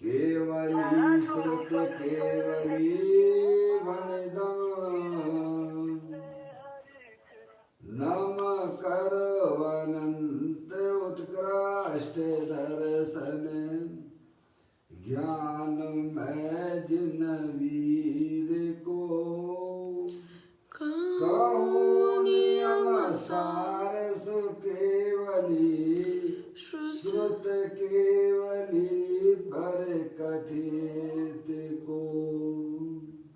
केवली श्रुत केवली वनिदम नम करवनंत उत्कृष्ट दर्शन ज्ञान में जिन वीर को कहूँ नियम सार सु केवली श्रुत केवली पर कथित को।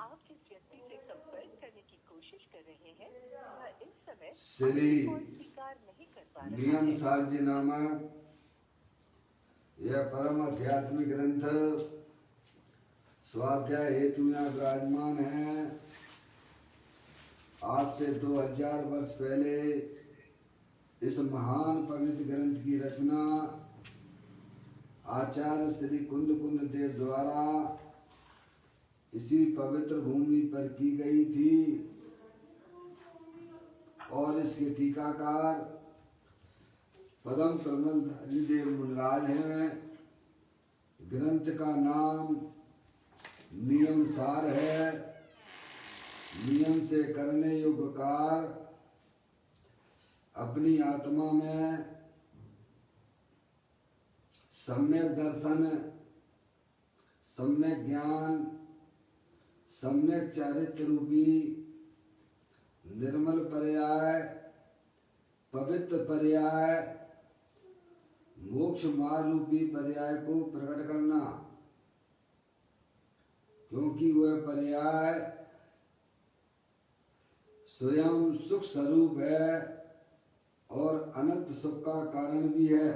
आप जिस व्यक्ति से संपर्क करने की कोशिश कर रहे हैं वह इस समय श्री स्वीकार नहीं कर पा रहा नियम सार जी नामक यह परम आध्यात्मिक ग्रंथ स्वाध्याय हेतु यहाँ विराजमान है। आज से 2000 वर्ष पहले इस महान पवित्र ग्रंथ की रचना आचार्य श्री कुंद कुंद देव द्वारा इसी पवित्र भूमि पर की गई थी और इसके टीकाकार पदम कमल देव मुनराज हैं। ग्रंथ का नाम नियम सार है। नियम से करने योग्य कार्य अपनी आत्मा में सम्यक दर्शन, सम्यक ज्ञान, सम्यक चारित्र रूपी निर्मल पर्याय, पवित्र पर्याय, मोक्ष मार्ग रूपी पर्याय को प्रकट करना, क्योंकि वह पर्याय स्वयं सुख स्वरूप है और अनंत सुख का कारण भी है।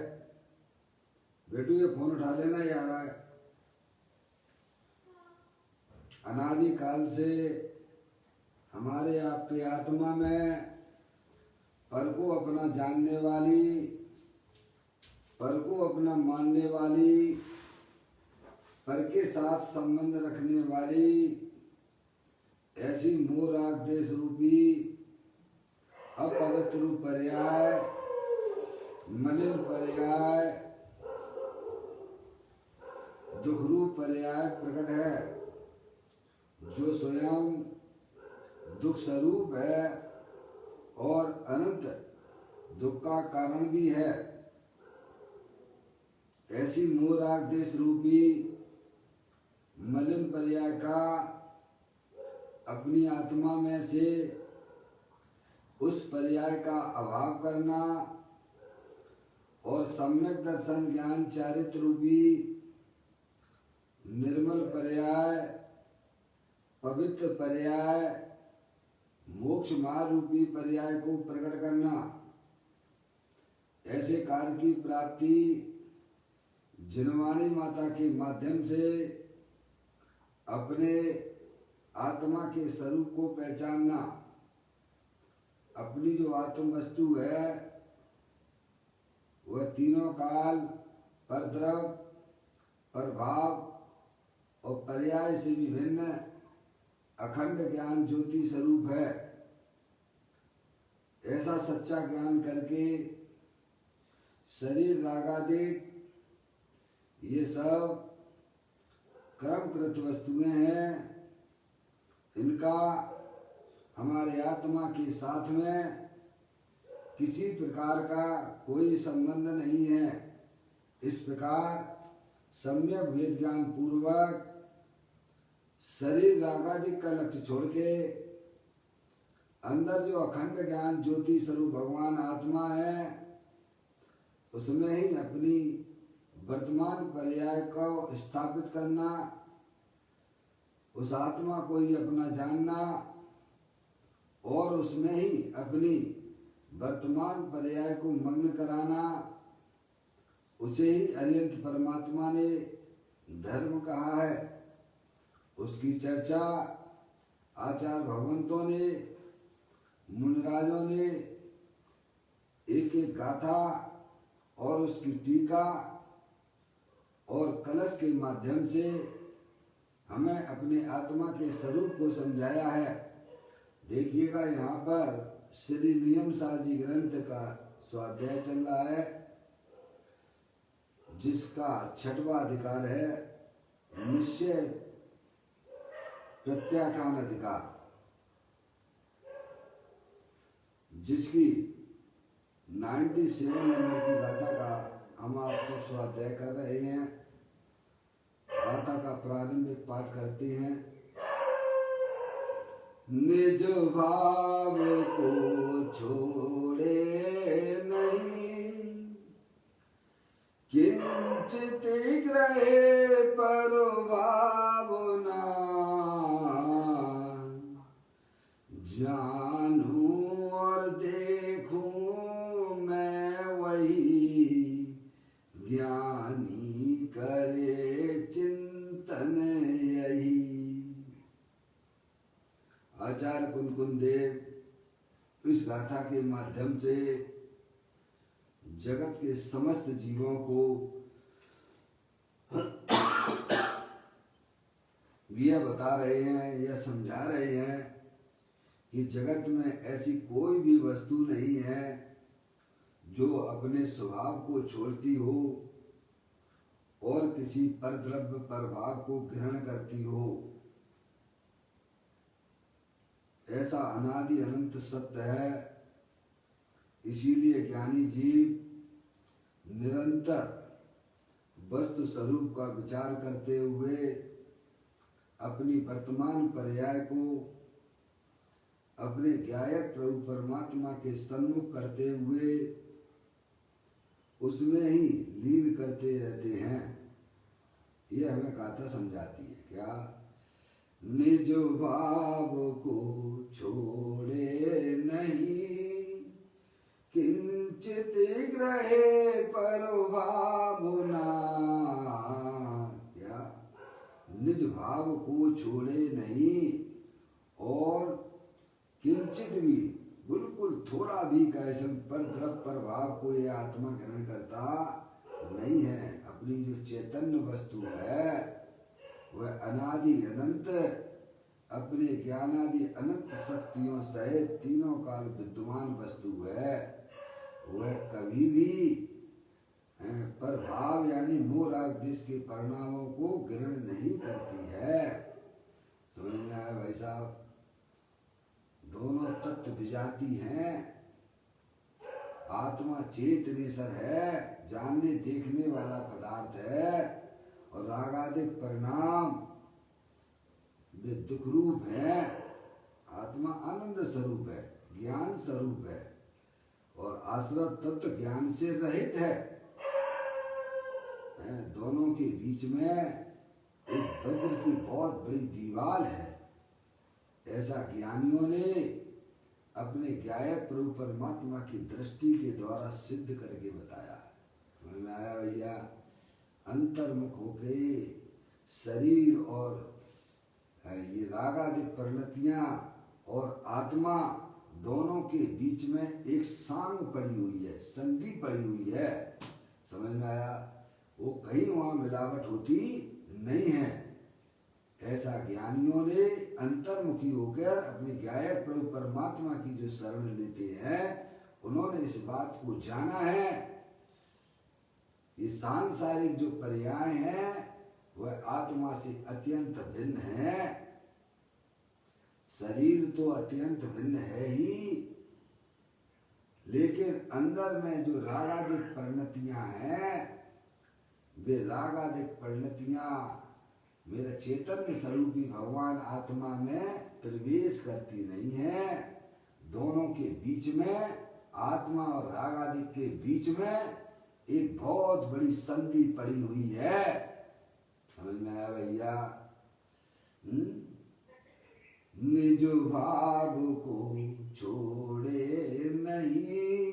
बेटू ये फोन उठा लेना, ये आ रहा है। अनादि काल से हमारे आपके आत्मा में पर को अपना जानने वाली, पर को अपना मानने वाली, पर के साथ संबंध रखने वाली ऐसी मोह राग देश रूपी अपवित्र पर्याय, मलिन पर्याय, दुख रूप पर्याय प्रकट है, जो स्वयं दुख स्वरूप है और अनंत दुख का कारण भी है। ऐसी मोह राग देश रूपी मलिन पर्याय का अपनी आत्मा में से उस पर्याय का अभाव करना और सम्यक दर्शन ज्ञान चारित्र रूपी निर्मल पर्याय, पवित्र पर्याय, मोक्ष मार्ग रूपी पर्याय को प्रकट करना, ऐसे कार्य की प्राप्ति जिनवाणी माता के माध्यम से अपने आत्मा के स्वरूप को पहचानना, अपनी जो आत्म वस्तु है वह तीनों काल, परद्रव, प्रभाव और पर्याय से विभिन्न अखंड ज्ञान ज्योति स्वरूप है। ऐसा सच्चा ज्ञान करके शरीर रागादिक ये सब कर्मकृत वस्तुएं हैं, इनका हमारे आत्मा के साथ में किसी प्रकार का कोई संबंध नहीं है। इस प्रकार सम्यक वेद ज्ञान पूर्वक शरीर रागादिक का लक्ष्य छोड़ के अंदर जो अखंड ज्ञान ज्योति स्वरूप भगवान आत्मा है उसमें ही अपनी वर्तमान पर्याय को स्थापित करना, उस आत्मा को ही अपना जानना और उसमें ही अपनी वर्तमान पर्याय को मग्न कराना, उसे ही अरिहंत परमात्मा ने धर्म कहा है। उसकी चर्चा आचार्य भगवंतों ने, मुनिराजों ने एक एक गाथा और उसकी टीका और कलश के माध्यम से हमें अपने आत्मा के स्वरूप को समझाया है। देखिएगा यहाँ पर श्री नियम सार जी ग्रंथ का स्वाध्याय चल रहा है। जिसका छठवां अधिकार है निश्चय प्रत्याख्यान अधिकार, जिसकी 97 नंबर की गाथा का हम आप सब स्वाध्याय कर रहे हैं। गाथा का प्रारंभिक पाठ करते हैं। निज भाव को छोड़े नहीं, किंचित ग्रहे पर भावना, जानूं और देखूं मैं वही, ज्ञानी करे चिंतन यही। आचार्य कुंदकुंद देव इस गाथा के माध्यम से जगत के समस्त जीवों को यह बता रहे हैं, यह समझा रहे हैं कि जगत में ऐसी कोई भी वस्तु नहीं है जो अपने स्वभाव को छोड़ती हो और किसी परद्रव्य प्रभाव को ग्रहण करती हो। ऐसा अनादि अनंत सत्य है। इसीलिए ज्ञानी जीव निरंतर वस्तु स्वरूप का विचार करते हुए अपनी वर्तमान पर्याय को अपने ज्ञायक प्रभु परमात्मा के सन्मुख करते हुए उसमें ही लीन करते रहते हैं। यह हमें गाथा समझाती है। क्या? निज भाव को छोड़े नहीं, किंचित ग्रहे पर भावना। क्या? निज भाव को छोड़े नहीं और किंचित भी, बिल्कुल थोड़ा भी कैसन पर द्रव्य प्रभाव को यह आत्मा ग्रहण करता नहीं है। अपनी जो चैतन्य वस्तु है वह अनादि अनंत अपने ज्ञानादि अनंत शक्तियों सहित तीनों काल विद्यमान वस्तु है। वह कभी भी प्रभाव यानी मोह राग देश के परिणामों को ग्रहण नहीं करती है। समझ में आया भाई साहब? दोनों तत्व विजाती हैं। आत्मा चेतनेश्वर है, जानने देखने वाला पदार्थ है, और रागादिक परिणाम वे दुख रूप है। आत्मा आनंद स्वरूप है, ज्ञान स्वरूप है, और आश्रत तत्व ज्ञान से रहित है। दोनों के बीच में एक वज्र की बहुत बड़ी दीवार है। ऐसा ज्ञानियों ने अपने ज्ञायक प्रभु परमात्मा की दृष्टि के द्वारा सिद्ध करके बताया। समझ में आया भैया? अंतर्मुख होके शरीर और ये रागादिक परिणतियां और आत्मा दोनों के बीच में एक सांग पड़ी हुई है, संधि पड़ी हुई है। समझ में आया? वो कहीं वहां मिलावट होती नहीं है। ऐसा ज्ञानियों ने अंतर्मुखी होकर अपने ज्ञायक प्रभु परमात्मा की जो शरण लेते हैं, उन्होंने इस बात को जाना है। ये सांसारिक जो पर्याय हैं वह आत्मा से अत्यंत भिन्न है। शरीर तो अत्यंत भिन्न है ही, लेकिन अंदर में जो रागादिक परिणतियां हैं, वे रागादिक परिणतियां मेरा चैतन्य स्वरूपी भगवान आत्मा में प्रवेश करती नहीं है। दोनों के बीच में, आत्मा और रागादिक के बीच में एक बहुत बड़ी संधि पड़ी हुई है। समझ में आया भैया? निज भाव को छोड़े नहीं,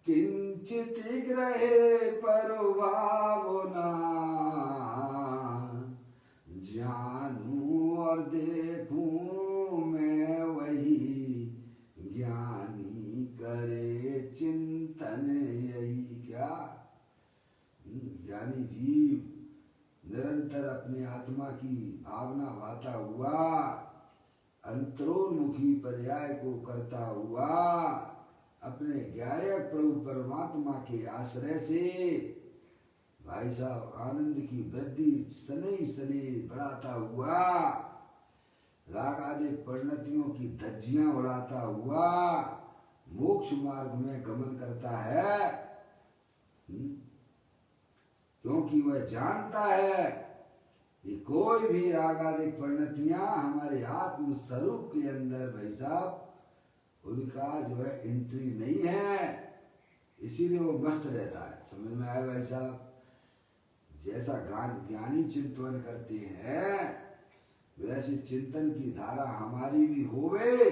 किंचित ग्रहे पर भावना, जानूं और देखूं मैं वही, ज्ञानी करे चिंतन यही। क्या? ज्ञानी जीव निरंतर अपने आत्मा की भावना भाता हुआ, अंतरोन्मुखी पर्याय को करता हुआ, अपने ज्ञायक प्रभु परमात्मा के आश्रय से भाई साहब आनंद की वृद्धि शनै शनै बढ़ाता हुआ, राग आदि परिणतियों की धज्जियां उड़ाता हुआ मोक्ष मार्ग में गमन करता है। क्योंकि वह जानता है कि कोई भी रागादिक परिणतियां हमारे आत्म स्वरूप के अंदर भाई साहब उनका जो है एंट्री नहीं है, इसीलिए वो मस्त रहता है। समझ में आया भाई साहब? जैसा ज्ञानी चिंतन करते हैं वैसे चिंतन की धारा हमारी भी होवे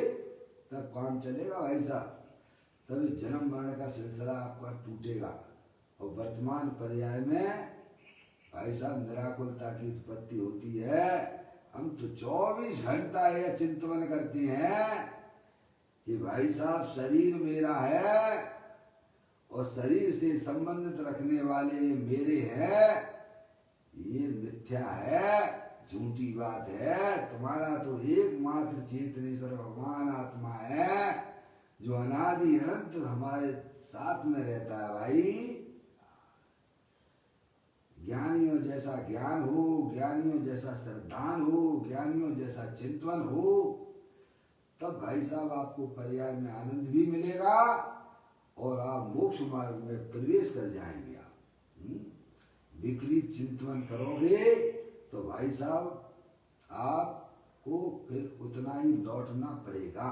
तब काम चलेगा भाई साहब, तभी जन्म मरण का सिलसिला आपका टूटेगा। और वर्तमान पर्याय में भाई साहब निराकुलता की उत्पत्ति होती है। हम तो 24 घंटा यह चिंतन करते हैं कि भाई साहब शरीर मेरा है और शरीर से संबंधित रखने वाले मेरे हैं, ये मिथ्या है, झूठी बात है। तुम्हारा तो एकमात्र चेतनेश्वर भगवान आत्मा है जो अनादि अनंत हमारे साथ में रहता है। भाई ज्ञानियों जैसा ज्ञान हो, ज्ञानियों जैसा श्रद्धान हो, ज्ञानियों जैसा चिंतन हो, तब भाई साहब आपको पर्याय में आनंद भी मिलेगा और आप मोक्ष मार्ग में प्रवेश कर जाएंगे। आप विपरीत चिंतन करोगे तो भाई साहब आपको फिर उतना ही लौटना पड़ेगा।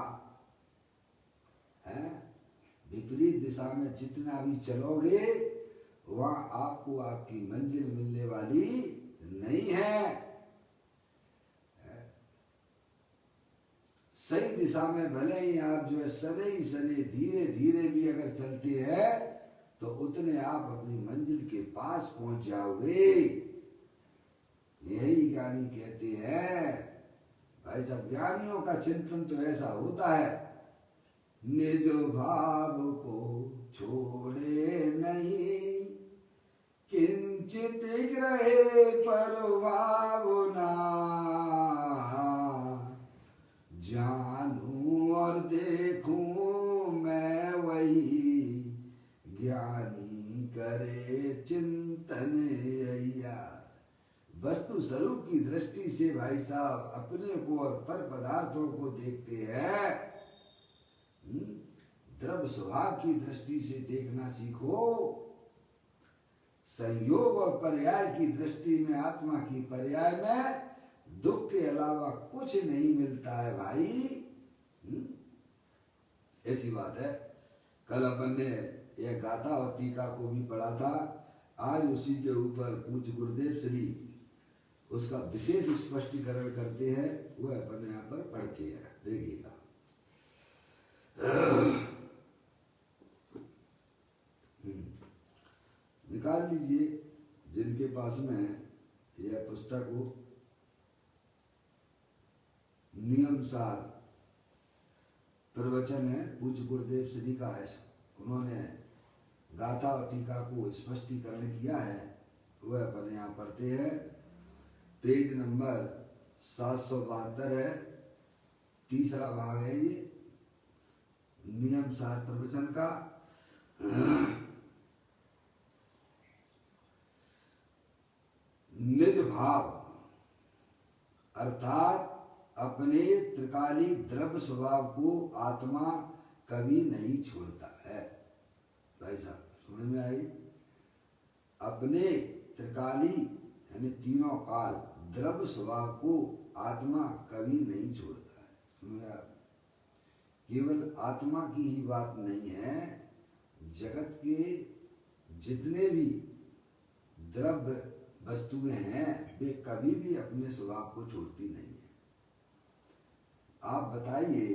विपरीत दिशा में जितना भी चलोगे वहाँ आपको आपकी मंजिल मिलने वाली नहीं है। सही दिशा में भले ही आप जो है सने सने धीरे धीरे भी अगर चलते हैं तो उतने आप अपनी मंजिल के पास पहुंच जाओगे। यही ज्ञानी कहते हैं। भाई साहब ज्ञानियों का चिंतन तो ऐसा होता है, निज भाव को छोड़े नहीं, किंचित रहे परभावना, जानूं और देखूं मैं वही, ज्ञानी करे चिंतन यैया। वस्तु स्वरूप की दृष्टि से भाई साहब अपने को और पर पदार्थों को देखते हैं। द्रव्य स्वभाव की दृष्टि से देखना सीखो। संयोग और पर्याय की दृष्टि में आत्मा की पर्याय में दुख के अलावा कुछ नहीं मिलता है भाई। ऐसी बात है। कल अपन ने यह गाथा और टीका को भी पढ़ा था। आज उसी के ऊपर पूज्य गुरुदेव श्री उसका विशेष स्पष्टीकरण करते हैं, वह अपन यहाँ पर पढ़ते हैं, देखिएगा। निकाल लीजिए जिनके पास में यह पुस्तक हो। नियम सार प्रवचन है पूज्य गुरुदेव श्री का है। उन्होंने गाथा और टीका को स्पष्टीकरण किया है, वह अपन यहाँ पढ़ते हैं। पेज नंबर 772 है, तीसरा भाग है ये नियम सार प्रवचन का। निज भाव अर्थात अपने त्रिकाली द्रव्य स्वभाव को आत्मा कभी नहीं छोड़ता है। भाई साहब समझ में आई? अपने त्रिकाली यानी तीनों काल द्रव्य स्वभाव को आत्मा कभी नहीं छोड़ता है। समझ में? केवल आत्मा की ही बात नहीं है, जगत के जितने भी द्रव्य वस्तुएं हैं वे कभी भी अपने स्वभाव को छोड़ती नहीं है। आप बताइए,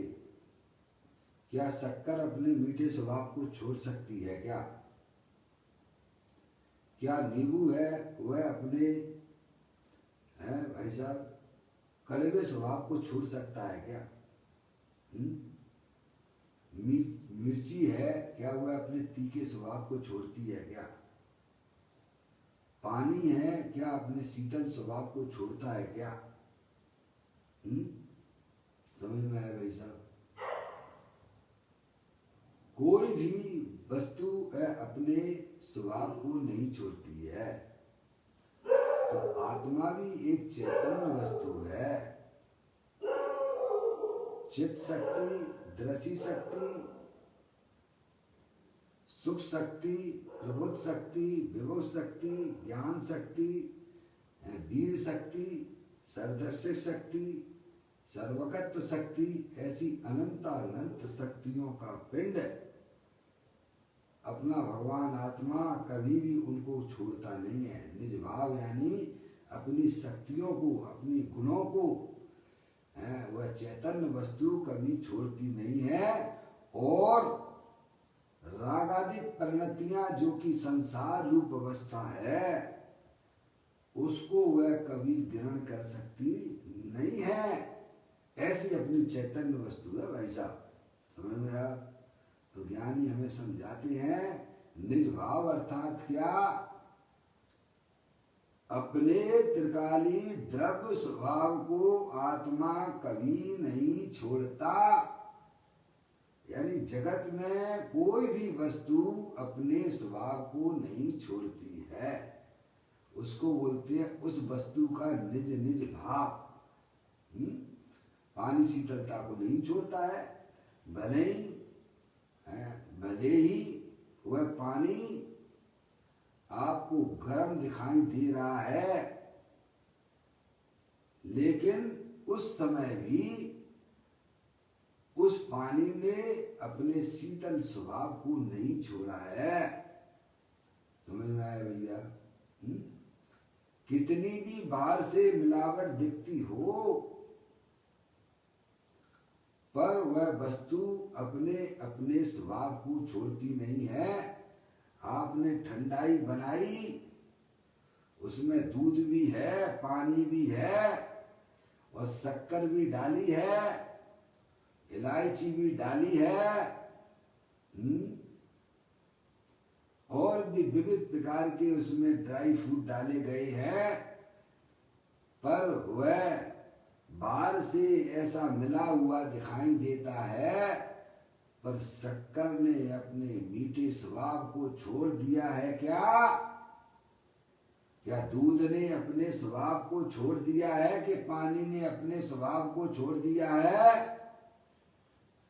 क्या शक्कर अपने मीठे स्वभाव को छोड़ सकती है क्या? क्या नींबू है वह अपने भाई साहब कड़वे स्वभाव को छोड़ सकता है क्या? मिर्ची है क्या वह अपने तीखे स्वभाव को छोड़ती है क्या? पानी है क्या अपने शीतल स्वभाव को छोड़ता है क्या? समझ में आया भाई साहब? कोई भी वस्तु अपने स्वभाव को नहीं छोड़ती है। आत्मा भी एक चैतन्य वस्तु है। चित्त शक्ति, दृष्टि शक्ति, सुख शक्ति, प्रबुद्ध शक्ति, विभव शक्ति, ज्ञान शक्ति, वीर शक्ति, सर्वदर्शी शक्ति, सर्वगत शक्ति, ऐसी अनंत अनंत शक्तियों का पिंड अपना भगवान आत्मा कभी भी उनको छोड़ता नहीं है। निज भाव यानी अपनी शक्तियों को, अपनी गुणों को वह चैतन्य वस्तु कभी छोड़ती नहीं है। और रागादिक परिणतियां जो कि संसार रूप अवस्था है उसको वह कभी ग्रहण कर सकती नहीं है। ऐसी अपनी चैतन्य वस्तु है भाई साहब, समझ में आया? तो ज्ञानी हमें समझाते हैं निज भाव अर्थात क्या? अपने त्रिकाली द्रव्य स्वभाव को आत्मा कभी नहीं छोड़ता। यानी जगत में कोई भी वस्तु अपने स्वभाव को नहीं छोड़ती है। उसको बोलते हैं उस वस्तु का निज निज भाव। पानी शीतलता को नहीं छोड़ता है, भले ही वह पानी आपको गर्म दिखाई दे रहा है, लेकिन उस समय भी उस पानी ने अपने शीतल स्वभाव को नहीं छोड़ा है। समझ में आया भैया? कितनी भी बाहर से मिलावट दिखती हो, पर वह वस्तु अपने अपने स्वभाव को छोड़ती नहीं है। आपने ठंडाई बनाई, उसमें दूध भी है, पानी भी है और शक्कर भी डाली है, इलायची भी डाली है, और भी विविध प्रकार के उसमें ड्राई फ्रूट डाले गए हैं, पर वह बाहर से ऐसा मिला हुआ दिखाई देता है, पर शक्कर ने अपने मीठे स्वभाव को छोड़ दिया है क्या? क्या दूध ने अपने स्वभाव को छोड़ दिया है कि पानी ने अपने स्वभाव को छोड़ दिया है?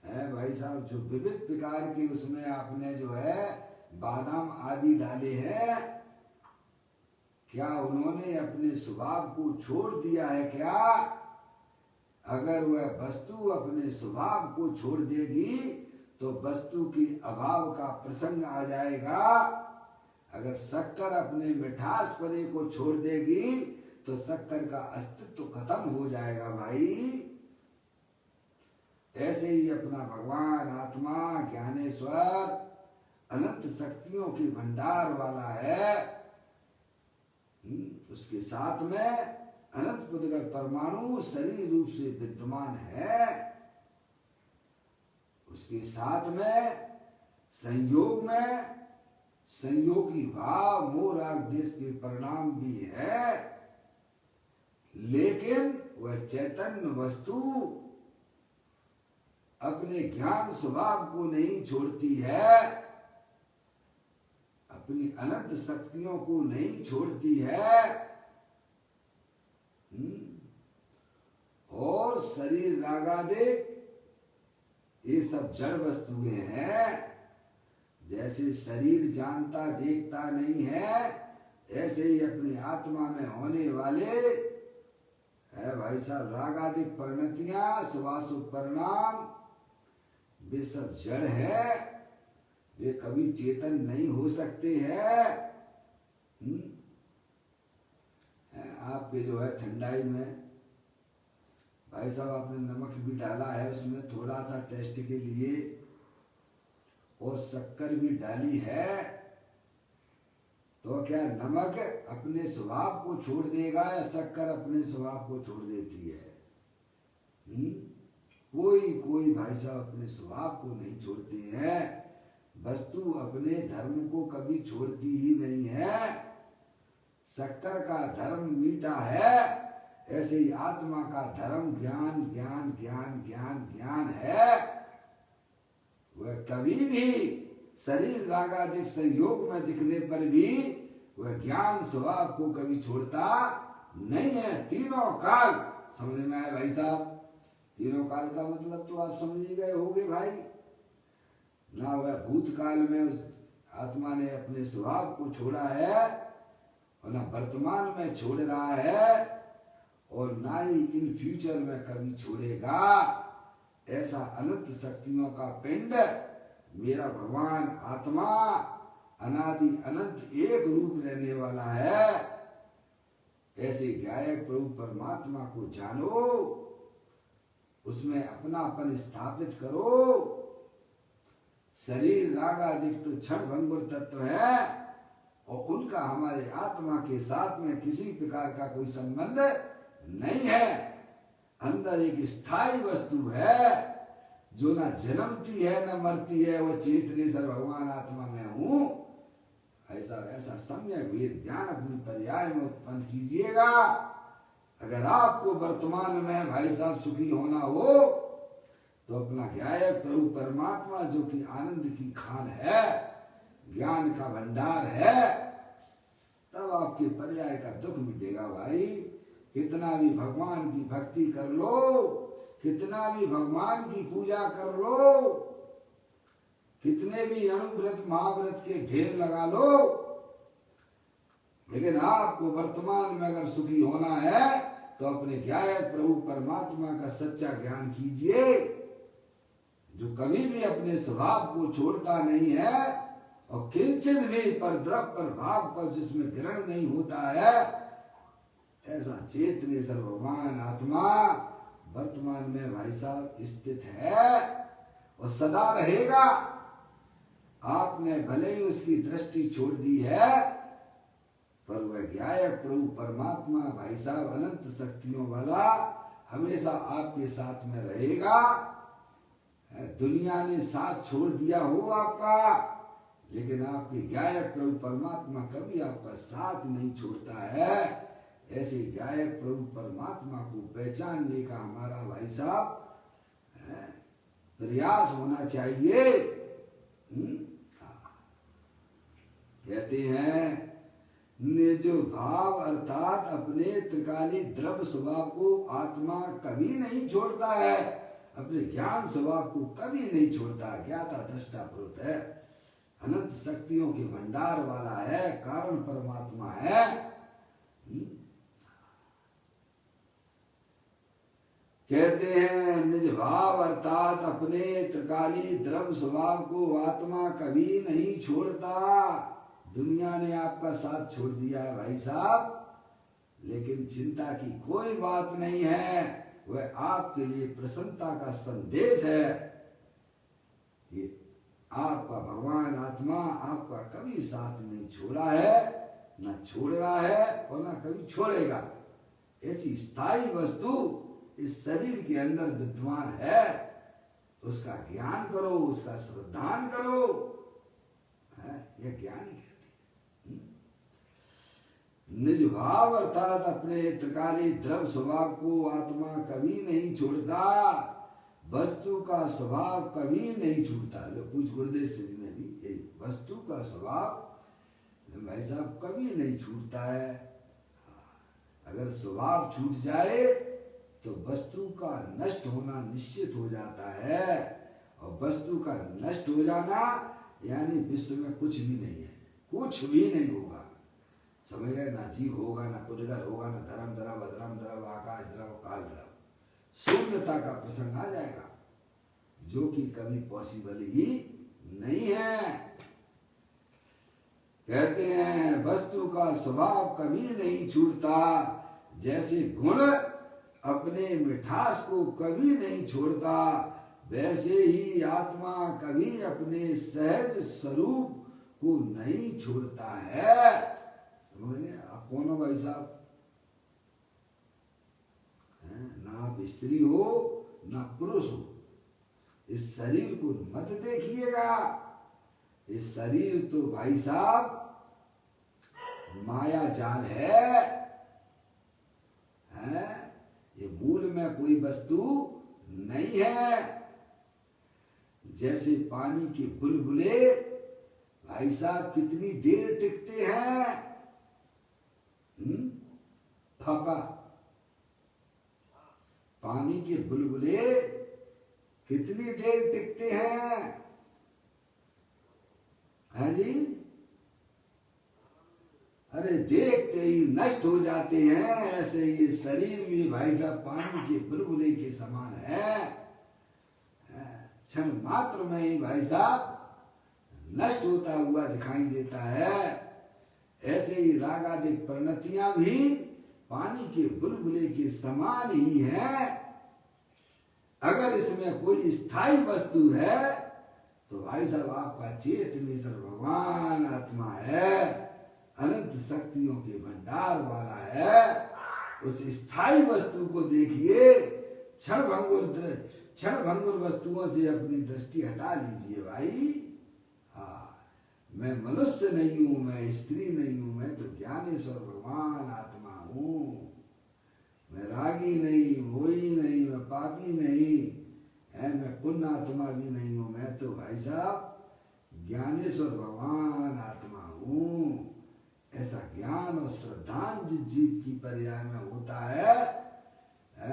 भाई साहब, जो विविध प्रकार के उसमें आपने जो है बादाम आदि डाले हैं, क्या उन्होंने अपने स्वभाव को छोड़ दिया है क्या? अगर वह वस्तु अपने स्वभाव को छोड़ देगी तो वस्तु की अभाव का प्रसंग आ जाएगा। अगर शक्कर अपने मिठास पने को छोड़ देगी तो शक्कर का अस्तित्व खत्म हो जाएगा भाई। ऐसे ही अपना भगवान आत्मा ज्ञानेश्वर अनंत शक्तियों के भंडार वाला है। उसके साथ में अनंत पुद्गल परमाणु शरीर रूप से विद्यमान है। उसके साथ में संयोग में संयोगी भाव मोह राग देश के परिणाम भी है, लेकिन वह चैतन्य वस्तु अपने ज्ञान स्वभाव को नहीं छोड़ती है, अपनी अनंत शक्तियों को नहीं छोड़ती है। और शरीर रागादिक ये सब जड़ वस्तुएं हैं। जैसे शरीर जानता देखता नहीं है, ऐसे ही अपनी आत्मा में होने वाले है भाई साहब रागादिक परिणतियां, शुभाशुभ परिणाम, वे सब जड़ है, वे कभी चेतन नहीं हो सकते हैं। आपके जो है ठंडाई में भाई साहब आपने नमक भी डाला है उसमें थोड़ा सा टेस्ट के लिए, और शक्कर भी डाली है, तो क्या नमक अपने स्वभाव को छोड़ देगा या शक्कर अपने स्वभाव को छोड़ देती है? कोई भाई साहब अपने स्वभाव को नहीं छोड़ते हैं। वस्तु अपने धर्म को कभी छोड़ती ही नहीं है। शक्कर का धर्म मीठा है, ऐसे ही आत्मा का धर्म ज्ञान ज्ञान ज्ञान ज्ञान ज्ञान है। वह कभी भी शरीर रागादिक संयोग में दिखने पर भी वह ज्ञान स्वभाव को कभी छोड़ता नहीं है। तीनों काल समझ में आए भाई साहब? तीनों काल का मतलब तो आप समझ ही गए होंगे भाई। ना वह भूतकाल में उस आत्मा ने अपने स्वभाव को छोड़ा है और ना वर्तमान में छोड़ रहा है और ना ही इन फ्यूचर में कभी छोड़ेगा। ऐसा अनंत शक्तियों का पिंड मेरा भगवान आत्मा अनादि अनंत एक रूप रहने वाला है। ऐसे गायक प्रभु परमात्मा को जानो, उसमें अपनापन स्थापित करो। शरीर रागादिक तो क्षण भंगुर तत्व है और उनका हमारे आत्मा के साथ में किसी प्रकार का कोई संबंध नहीं है। अंदर एक स्थायी वस्तु है जो ना जन्मती है न मरती है, वो चेतनेश्वर भगवान आत्मा में हूं। ऐसा सम्यक वेद ज्ञान अपनी पर्याय में उत्पन्न कीजिएगा। अगर आपको वर्तमान में भाई साहब सुखी होना हो तो अपना गायक प्रभु परमात्मा जो कि आनंद की खान है, ज्ञान का भंडार है, तब आपके पर्याय का दुख मिटेगा भाई। कितना भी भगवान की भक्ति कर लो, कितना भी भगवान की पूजा कर लो, कितने भी अणुव्रत महाव्रत के ढेर लगा लो, लेकिन आपको वर्तमान में अगर सुखी होना है तो अपने गायक प्रभु परमात्मा का सच्चा ज्ञान कीजिए, जो कभी भी अपने स्वभाव को छोड़ता नहीं है और किंचित भी पर द्रव्य पर भाव का जिसमें ग्रहण नहीं होता है। ऐसा चेतनेश्वर भगवान आत्मा वर्तमान में भाई साहब स्थित है और सदा रहेगा। आपने भले ही उसकी दृष्टि छोड़ दी है, पर वह गायक प्रभु परमात्मा भाई साहब अनंत शक्तियों वाला हमेशा आपके साथ में रहेगा। दुनिया ने साथ छोड़ दिया हो आपका, लेकिन आपके गायक प्रभु परमात्मा कभी आपका साथ नहीं छोड़ता है। ऐसे गायक प्रभु परमात्मा को पहचानने का हमारा भाई साहब प्रयास होना चाहिए। कहते हैं निज भाव अर्थात अपने त्रिकाली द्रव्य स्वभाव को आत्मा कभी नहीं छोड़ता है, अपने ज्ञान स्वभाव को कभी नहीं छोड़ता। ज्ञाता दृष्टा प्रोत है, अनंत शक्तियों के भंडार वाला है, कारण परमात्मा है। कहते हैं निज भाव अर्थात अपने त्रिकाली द्रव्य स्वभाव को आत्मा कभी नहीं छोड़ता। दुनिया ने आपका साथ छोड़ दिया है भाई साहब, लेकिन चिंता की कोई बात नहीं है। वह आपके लिए प्रसन्नता का संदेश है। ये आपका भगवान आत्मा आपका कभी साथ नहीं छोड़ा है, न छोड़ रहा है और न कभी छोड़ेगा। ऐसी स्थायी वस्तु इस शरीर के अंदर विद्वान है, उसका ज्ञान करो, उसका श्रद्धान करो। यह ज्ञान ही कहते हैं। निज भाव अर्थात अपने त्रिकाली द्रव्य स्वभाव को आत्मा कभी नहीं छोड़ता, वस्तु का स्वभाव कभी नहीं छूटता। लो पूछ गुरुदेव श्री ने भी, वस्तु का स्वभाव भाई साहब कभी नहीं छूटता है। अगर स्वभाव छूट जाए तो वस्तु का नष्ट होना निश्चित हो जाता है, और वस्तु का नष्ट हो जाना यानी विश्व में कुछ भी नहीं है, कुछ भी नहीं होगा। समझ गए? ना जीव होगा, ना पुद्गल होगा, ना धर्म द्रव, अधर्म द्रव, आकाश द्रव, काल द्रव, शून्यता का प्रसंग आ जाएगा, जो कि कभी पॉसिबल ही नहीं है। कहते हैं वस्तु का स्वभाव कभी नहीं छूटता, जैसे गुण अपने मिठास को कभी नहीं छोड़ता, वैसे ही आत्मा कभी अपने सहज स्वरूप को नहीं छोड़ता है। समझे? आप कौन हो भाई साहब? ना आप स्त्री हो ना पुरुष हो। इस शरीर को मत देखिएगा, इस शरीर तो भाई साहब माया जाल है। ये मूल में कोई वस्तु नहीं है। जैसे पानी के बुलबुले भाई साहब कितनी देर टिकते हैं, फापा। पानी के बुलबुले कितनी देर टिकते हैं? है जी? अरे देखते ही नष्ट हो जाते हैं। ऐसे ये शरीर भी भाई साहब पानी के बुलबुले के समान है। क्षण मात्र में ही भाई साहब नष्ट होता हुआ दिखाई देता है। ऐसे ही रागादिक परिणतियां भी पानी के बुलबुले के समान ही हैं। अगर इसमें कोई स्थायी वस्तु है तो भाई साहब आपका चेतनेश्वर भगवान आत्मा है, अनंत शक्तियों के भंडार वाला है। उस स्थायी वस्तु को देखिए, क्षण भंगुर वस्तुओं से अपनी दृष्टि हटा लीजिए भाई। हाँ, मैं मनुष्य नहीं हूं, मैं स्त्री नहीं हूं, मैं तो ज्ञानेश्वर भगवान आत्मा हूं। मैं रागी नहीं, मोही नहीं, मैं पापी नहीं है, मैं पुण्य आत्मा भी नहीं हूं। मैं तो भाई साहब ज्ञानेश्वर भगवान आत्मा हूं। ऐसा ज्ञान और श्रद्धांत जिस जीव की पर्याय में होता है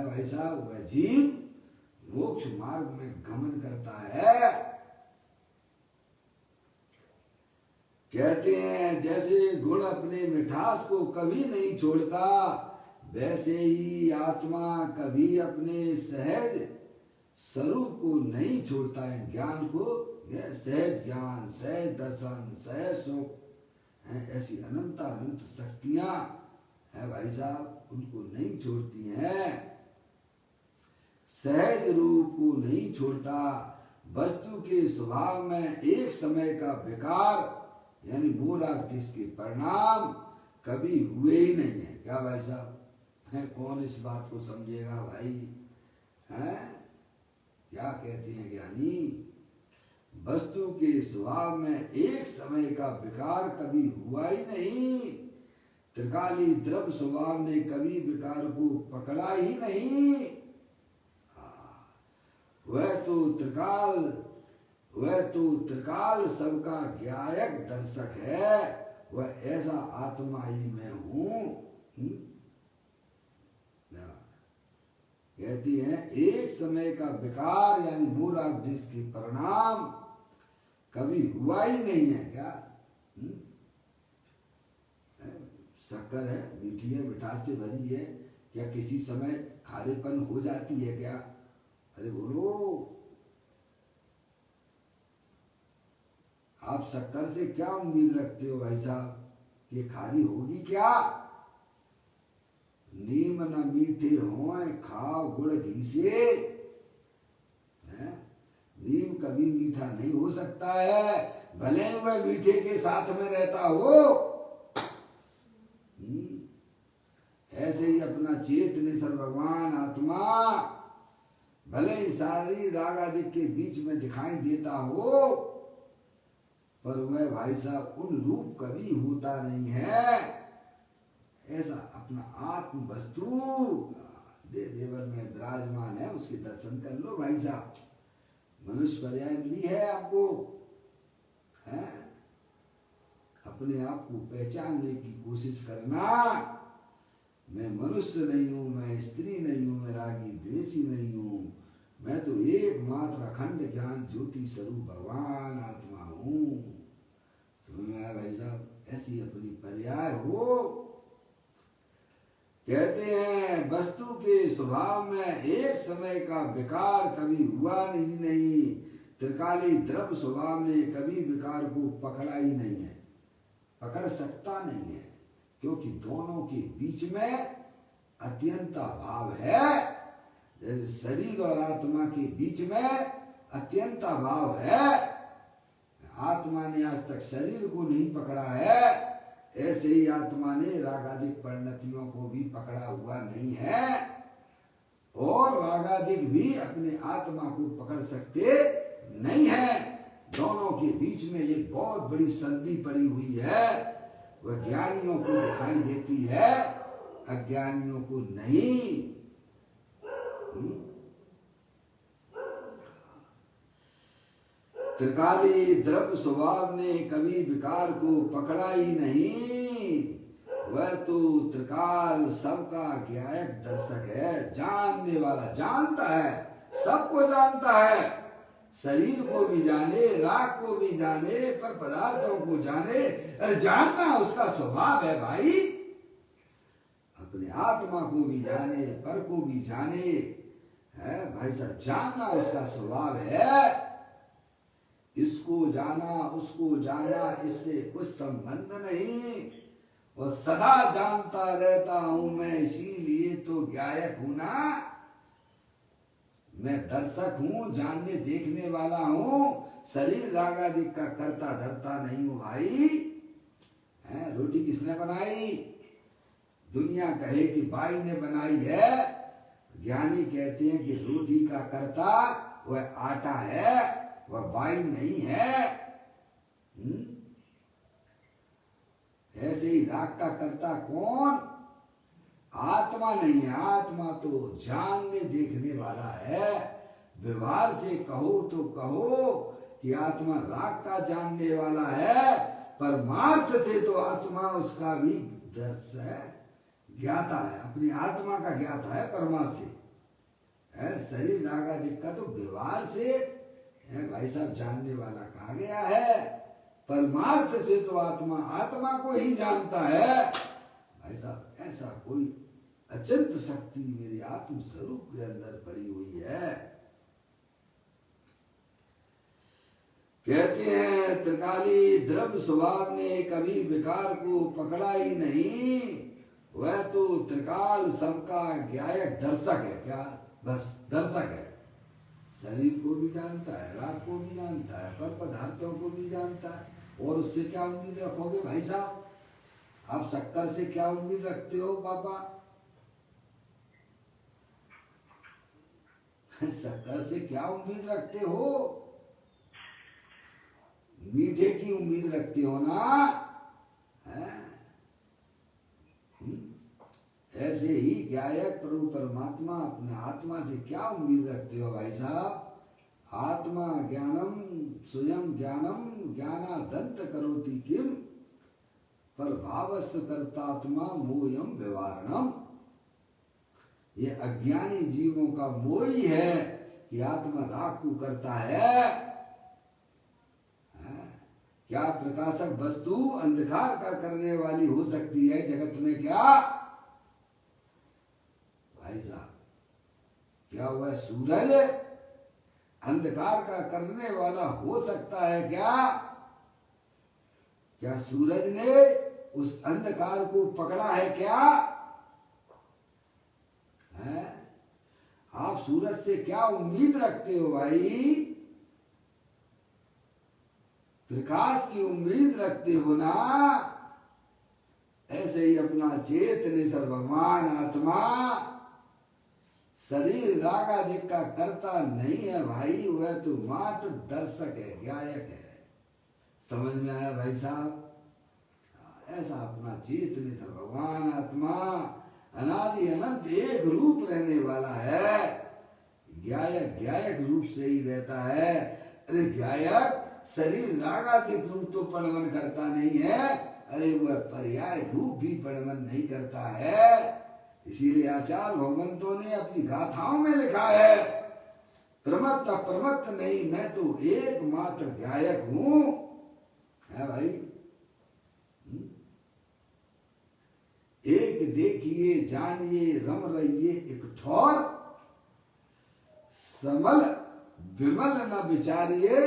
भाई साहब, वह जीव मोक्ष मार्ग में गमन करता है। कहते हैं जैसे गुण अपने मिठास को कभी नहीं छोड़ता, वैसे ही आत्मा कभी अपने सहज स्वरूप को नहीं छोड़ता है। ज्ञान को, सहज ज्ञान, सहज दर्शन, सहज सुख, ऐसी अनंत अनंत शक्तियां है भाई साहब, उनको नहीं छोड़ती हैं। सहज रूप को नहीं छोड़ता। वस्तु के स्वभाव में एक समय का विकार यानी मूलाग्निश के परिणाम कभी हुए ही नहीं है। क्या भाई साहब है? कौन इस बात को समझेगा भाई? हैं? क्या कहते हैं ज्ञानी? वस्तु के स्वभाव में एक समय का विकार कभी हुआ ही नहीं। त्रिकाली द्रव्य स्वभाव ने कभी विकार को पकड़ा ही नहीं। वह तो त्रिकाल सबका ज्ञायक दर्शक है। वह ऐसा आत्मा ही मैं हूं। कहती हैं एक समय का विकार यानी मूलाग्निश के परिणाम कभी हुआ ही नहीं है। क्या शक्कर है, मीठी है, मिठास से भरी है, क्या किसी समय खारेपन हो जाती है क्या? अरे बोलो, आप शक्कर से क्या उम्मीद रखते हो भाई साहब? ये खारी होगी क्या? नीम न मीठे हों खाओ गुड़ घी से। नीम कभी मीठा नहीं हो सकता है, भले ही वह मीठे के साथ में रहता हो। ऐसे ही अपना चेतनेश्वर भगवान आत्मा भले ही सारी राग आदि के बीच में दिखाई देता हो, पर वह भाई साहब उन रूप कभी होता नहीं है। ऐसा अपना आत्म वस्तु देवर में विराजमान है, उसके दर्शन कर लो भाई साहब। मनुष्य पर्याय मिली है आपको, है? अपने आप को पहचानने की कोशिश करना। मैं मनुष्य नहीं हूं, मैं स्त्री नहीं हूं, मैं रागी द्वेषी नहीं हूं, मैं तो एकमात्र अखंड ज्ञान ज्योति स्वरूप भगवान आत्मा हूं। समझ में आया भाई साहब? ऐसी अपनी पर्याय हो। कहते हैं वस्तु के स्वभाव में एक समय का विकार कभी हुआ ही नहीं। त्रिकाली द्रव्य स्वभाव ने कभी विकार को पकड़ा ही नहीं है, पकड़ सकता नहीं है, क्योंकि दोनों के बीच में अत्यंत अभाव है। जैसे शरीर और आत्मा के बीच में अत्यंत अभाव है। आत्मा ने आज तक शरीर को नहीं पकड़ा है, ऐसे ही आत्मा ने रागादिक परिणतियों को भी पकड़ा हुआ नहीं है, और रागादिक भी अपने आत्मा को पकड़ सकते नहीं है। दोनों के बीच में एक बहुत बड़ी संधि पड़ी हुई है। वह ज्ञानियों को दिखाई देती है, अज्ञानियों को नहीं। त्रिकाली द्रव्य स्वभाव ने कभी विकार को पकड़ा ही नहीं। वह तो त्रिकाल सबका ज्ञायक दर्शक है, जानने वाला, जानता है, सबको जानता है, शरीर को भी जाने, राग को भी जाने, पर पदार्थों को जाने। अरे जानना उसका स्वभाव है भाई, अपने आत्मा को भी जाने, पर को भी जाने, है भाई साहब, जानना उसका स्वभाव है। इसको जाना, उसको जाना, इससे कुछ संबंध नहीं, और सदा जानता रहता हूं मैं, इसीलिए तो ज्ञायक हूं ना। मैं दर्शक हूं, जानने देखने वाला हूं, शरीर रागादि का करता धरता नहीं हूं भाई। है रोटी किसने बनाई? दुनिया कहे कि बाई ने बनाई है, ज्ञानी कहते हैं कि रोटी का कर्ता वह आटा है, वह बाई नहीं है। ऐसे ही राग का कर्ता कौन? आत्मा नहीं है, आत्मा तो जानने देखने वाला है। व्यवहार से कहो तो कहो कि आत्मा राग का जानने वाला है, परमार्थ से तो आत्मा उसका भी दर्श है, ज्ञाता है, अपनी आत्मा का ज्ञाता है परमार्थ से। है शरीर रागादि का तो व्यवहार से है भाई साहब जानने वाला कहा गया है, परमार्थ से तो आत्मा आत्मा को ही जानता है। भाई साहब ऐसा कोई अचिंत शक्ति मेरे आत्म स्वरूप के अंदर पड़ी हुई है। कहते हैं त्रिकाली द्रव्य स्वभाव ने कभी विकार को पकड़ा ही नहीं, वह तो त्रिकाल सबका ज्ञायक दर्शक है। क्या? बस दर्शक है, शरीर को भी जानता है, राग को भी जानता है, पर पदार्थों को भी जानता है। और उससे क्या उम्मीद रखोगे भाई साहब? आप शक्कर से क्या उम्मीद रखते हो पापा? शक्कर से क्या उम्मीद रखते हो? मीठे की उम्मीद रखते हो ना? है? ऐसे ही ज्ञायक प्रभु परमात्मा अपने आत्मा से क्या उम्मीद रखते हो भाई साहब? आत्मा ज्ञानम स्वयं ज्ञानम ज्ञानादंत करोति किम, पर भावस्य कर्तात्मा मोयम व्यवहारणम। ये अज्ञानी जीवों का मोह ही है कि आत्मा राग को करता है। क्या प्रकाशक वस्तु अंधकार का करने वाली हो सकती है जगत में? क्या भाई साहब, क्या वह सूरज अंधकार का करने वाला हो सकता है? क्या क्या सूरज ने उस अंधकार को पकड़ा है? क्या है? आप सूरज से क्या उम्मीद रखते हो भाई? प्रकाश की उम्मीद रखते हो ना? ऐसे ही अपना चेतनेश्वर भगवान आत्मा शरीर रागादि का करता नहीं है भाई, वह तो मात्र दर्शक है, ज्ञायक है। समझ में आया भाई साहब? ऐसा अपना चेतनेश्वर भगवान आत्मा अनादि अनंत एक रूप रहने वाला है, ज्ञायक ज्ञायक रूप से ही रहता है। अरे ज्ञायक शरीर रागादिक रूप तो परिणमन करता नहीं है, अरे वह पर्याय रूप भी परिणमन नहीं करता है। इसीलिए आचार्य भगवंतों ने अपनी गाथाओं में लिखा है, प्रमत्त अप्रमत्त नहीं, मैं तो एकमात्र ज्ञायक हूं। है भाई? एक देखिए जानिए रम रहिए एक ठौर, समल विमल न विचारिए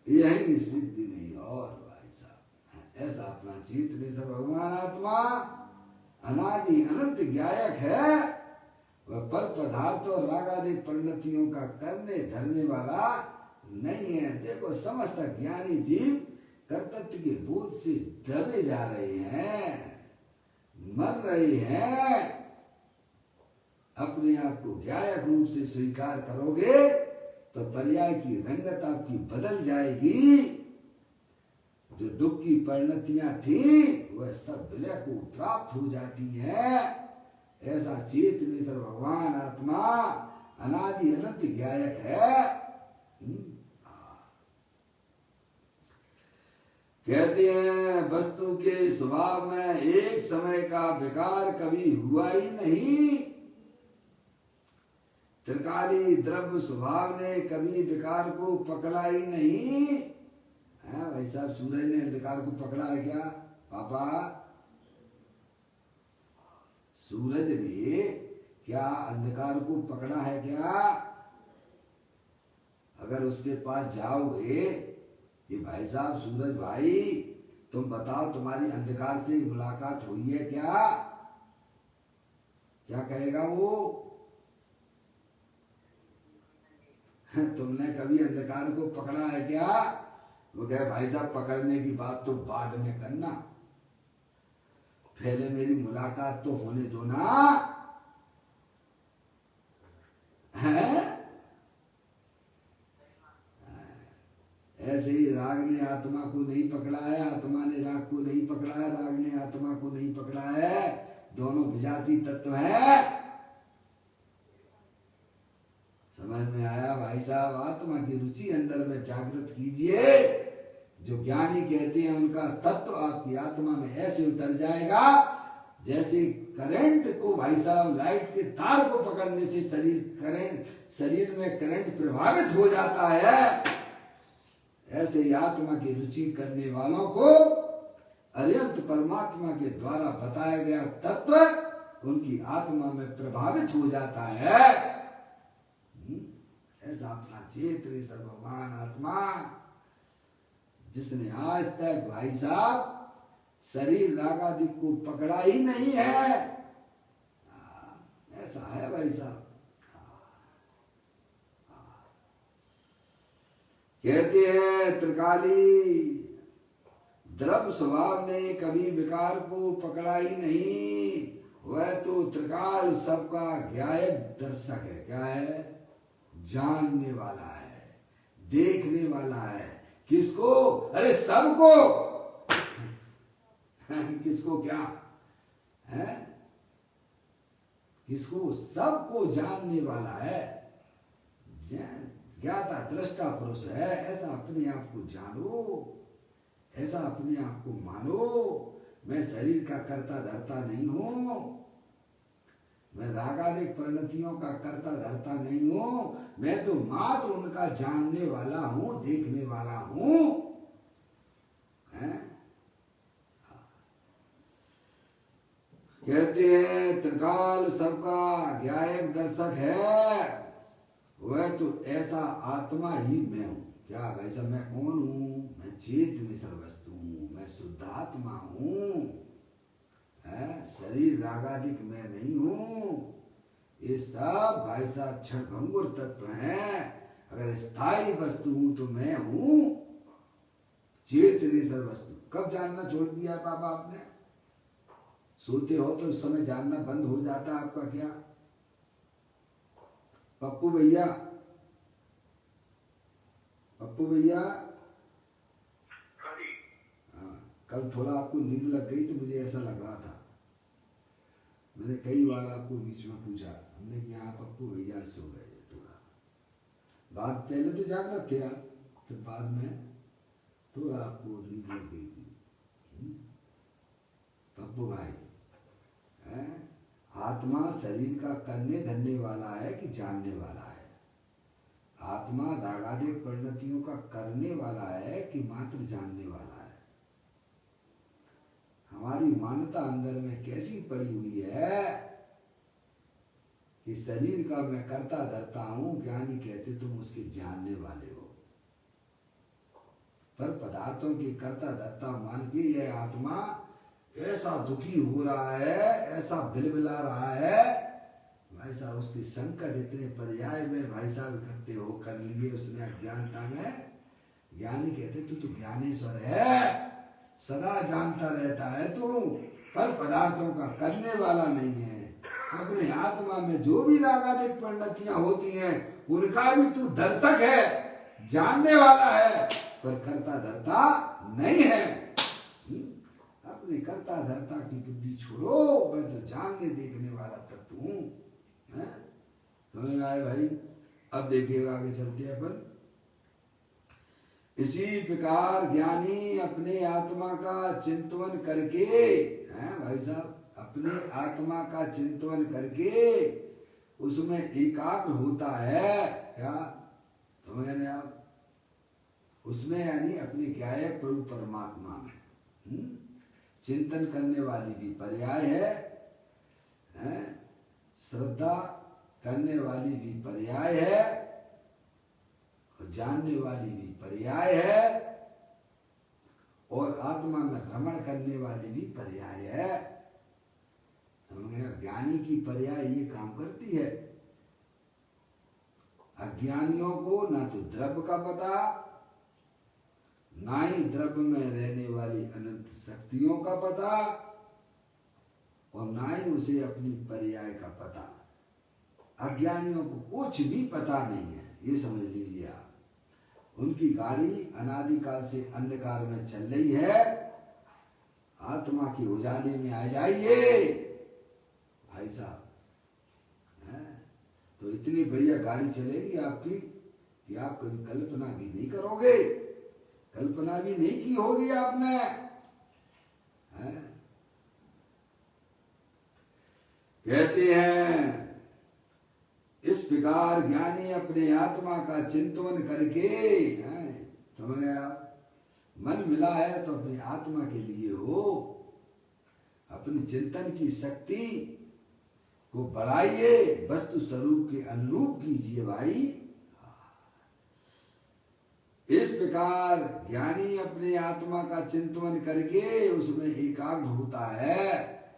यही सिद्धि नहीं और। भाई साहब ऐसा अपना चेतनेश्वर भगवान आत्मा अनादि अनंत ज्ञायक है, वह पर पदार्थ और रागादि परिणतियों का करने धरने वाला नहीं है। देखो समस्त ज्ञानी जीव कर्तव्य के बोझ से दबे जा रहे हैं, मर रहे हैं। अपने आप को ज्ञायक रूप से स्वीकार करोगे तो पर्याय की रंगत आपकी बदल जाएगी। जो दुख की परिणतियां थी वह सब विलय को प्राप्त हो जाती है। ऐसा चेतनेश्वर भगवान आत्मा अनादि अनंत ज्ञायक है। कहते हैं वस्तु के स्वभाव में एक समय का विकार कभी हुआ ही नहीं। त्रिकाली द्रव्य स्वभाव ने कभी विकार को पकड़ा ही नहीं है। भाई साहब, सूरज ने अंधकार को पकड़ा है क्या पापा? सूरज ने क्या अंधकार को पकड़ा है क्या? अगर उसके पास जाओगे कि भाई साहब सूरज भाई तुम बताओ तुम्हारी अंधकार से मुलाकात हुई है क्या? क्या कहेगा वो? तुमने कभी अंधकार को पकड़ा है क्या? वो कहे भाई साहब पकड़ने की बात तो बाद में करना, पहले मेरी मुलाकात तो होने दो ना। है ऐसे ही राग ने आत्मा को नहीं पकड़ा है, आत्मा ने राग को नहीं पकड़ा है, राग ने आत्मा को नहीं पकड़ा है। दोनों विजाती तत्व है। समझ में आया भाई साहब? आत्मा की रुचि अंदर में जागृत कीजिए। जो ज्ञानी कहते हैं उनका तत्व आपकी आत्मा में ऐसे उतर जाएगा जैसे करंट को भाई साहब लाइट के तार को पकड़ने से शरीर में करंट प्रभावित हो जाता है। ऐसे ही आत्मा की रुचि करने वालों को अनंत परमात्मा के द्वारा बताया गया तत्व उनकी आत्मा में प्रभावित हो जाता है। ऐसा अपना चेत्र सर्वमान आत्मा जिसने आज तक भाई साहब शरीर रागादि को पकड़ा ही नहीं है, ऐसा है भाई साहब। कहते हैं त्रिकाली द्रव्य स्वभाव ने कभी विकार को पकड़ा ही नहीं। वह तो त्रिकाल सबका ज्ञायक दर्शक है। क्या है? जानने वाला है, देखने वाला है। किसको? अरे सबको। किसको? क्या है? किसको? सबको जानने वाला है। ज्ञाता दृष्टा पुरुष है। ऐसा अपने आप को जानो, ऐसा अपने आप को मानो। मैं शरीर का कर्ता धर्ता नहीं हूं, मैं रागादिक परिणतियों का कर्ता धर्ता नहीं हूं। मैं तो मात्र उनका जानने वाला हूं, देखने वाला हूं। कहते हैं त्रिकाल सबका ज्ञायक दर्शक है। वह तो ऐसा आत्मा ही मैं हूं। क्या भाई साहब मैं कौन हूं? मैं चेतन सर्वस्तु हूं, मैं शुद्ध आत्मा हूं। शरीर रागादिक मैं नहीं हूं। ये सब भाई साहब क्षण भंगुर तत्व हैं। अगर स्थायी वस्तु हूं तो मैं हूं चेतन सर्वस्तु। कब जानना छोड़ दिया बाबा आपने? सोते हो तो उस समय जानना बंद हो जाता आपका क्या? पप्पू भैया, पप्पू भैया, हाँ, कल थोड़ा आपको नींद लग गई तो मुझे ऐसा लग रहा था। मैंने कई बार आपको बीच में पूछा, हमने कि हाँ पप्पू भैया सो गए थोड़ा। बाद पहले तो जागना थे आप, फिर बाद में थोड़ा आपको नींद लग गई थी। पप्पू भाई है? आत्मा शरीर का करने धरने वाला है कि जानने वाला है? आत्मा रागादिक परिणतियों का करने वाला है कि मात्र जानने वाला है? हमारी मान्यता अंदर में कैसी पड़ी हुई है कि शरीर का मैं करता धरता हूं। ज्ञानी कहते तुम उसके जानने वाले हो, पर पदार्थों के करता धरता मान के यह आत्मा ऐसा दुखी हो रहा है, ऐसा बिलबिला रहा है। भाई साहब उसके संकट इतने पर्याय में भाई साहब इकट्ठे हो कर लिए उसने अज्ञानता में। ज्ञानी कहते तू तो ज्ञानेश्वर है, सदा जानता रहता है तू, पर पदार्थों का करने वाला नहीं है। अपने आत्मा में जो भी रागादिक परिणतियां होती हैं उनका भी तू दर्शक है, जानने वाला है, पर करता धरता नहीं है। अपने करता धरता की बुद्धि छोड़ो, मैं तो जानने देखने वाला तत्व हूं। समझ में आए भाई? अब देखिएगा आगे चलते हैं अपन। इसी प्रकार ज्ञानी अपने आत्मा का चिंतन करके, हैं भाई साहब, अपने आत्मा का चिंतन करके उसमें एकाग्र होता है। क्या समझ रहे आप? उसमें यानी अपने ज्ञायक प्रभु परमात्मा में चिंतन करने वाली भी पर्याय है, श्रद्धा करने वाली भी पर्याय है, और जानने वाली भी पर्याय है, और आत्मा में रमण करने वाली भी पर्याय है। समझ गए? ज्ञानी की पर्याय ये काम करती है। अज्ञानियों को ना तो द्रव्य का पता, ना ही द्रव्य में रहने वाली अनंत शक्तियों का पता, और ना ही उसे अपनी पर्याय का पता। अज्ञानियों को कुछ भी पता नहीं है, ये समझ लीजिए आप। उनकी गाड़ी अनादिकाल से अंधकार में चल रही है, आत्मा के उजाले में आ जाइए भाई साहब। तो इतनी बढ़िया गाड़ी चलेगी आपकी कि आप कभी कल्पना भी नहीं करोगे, कल्पना भी नहीं की होगी आपने। कहते हैं इस प्रकार ज्ञानी अपने आत्मा का चिंतन करके, समझ गए आप, मन मिला है तो अपनी आत्मा के लिए हो, अपनी चिंतन की शक्ति को बढ़ाइए, वस्तु स्वरूप के अनुरूप कीजिए भाई। इस प्रकार ज्ञानी अपने आत्मा का चिंतन करके उसमें एकाग्र होता है,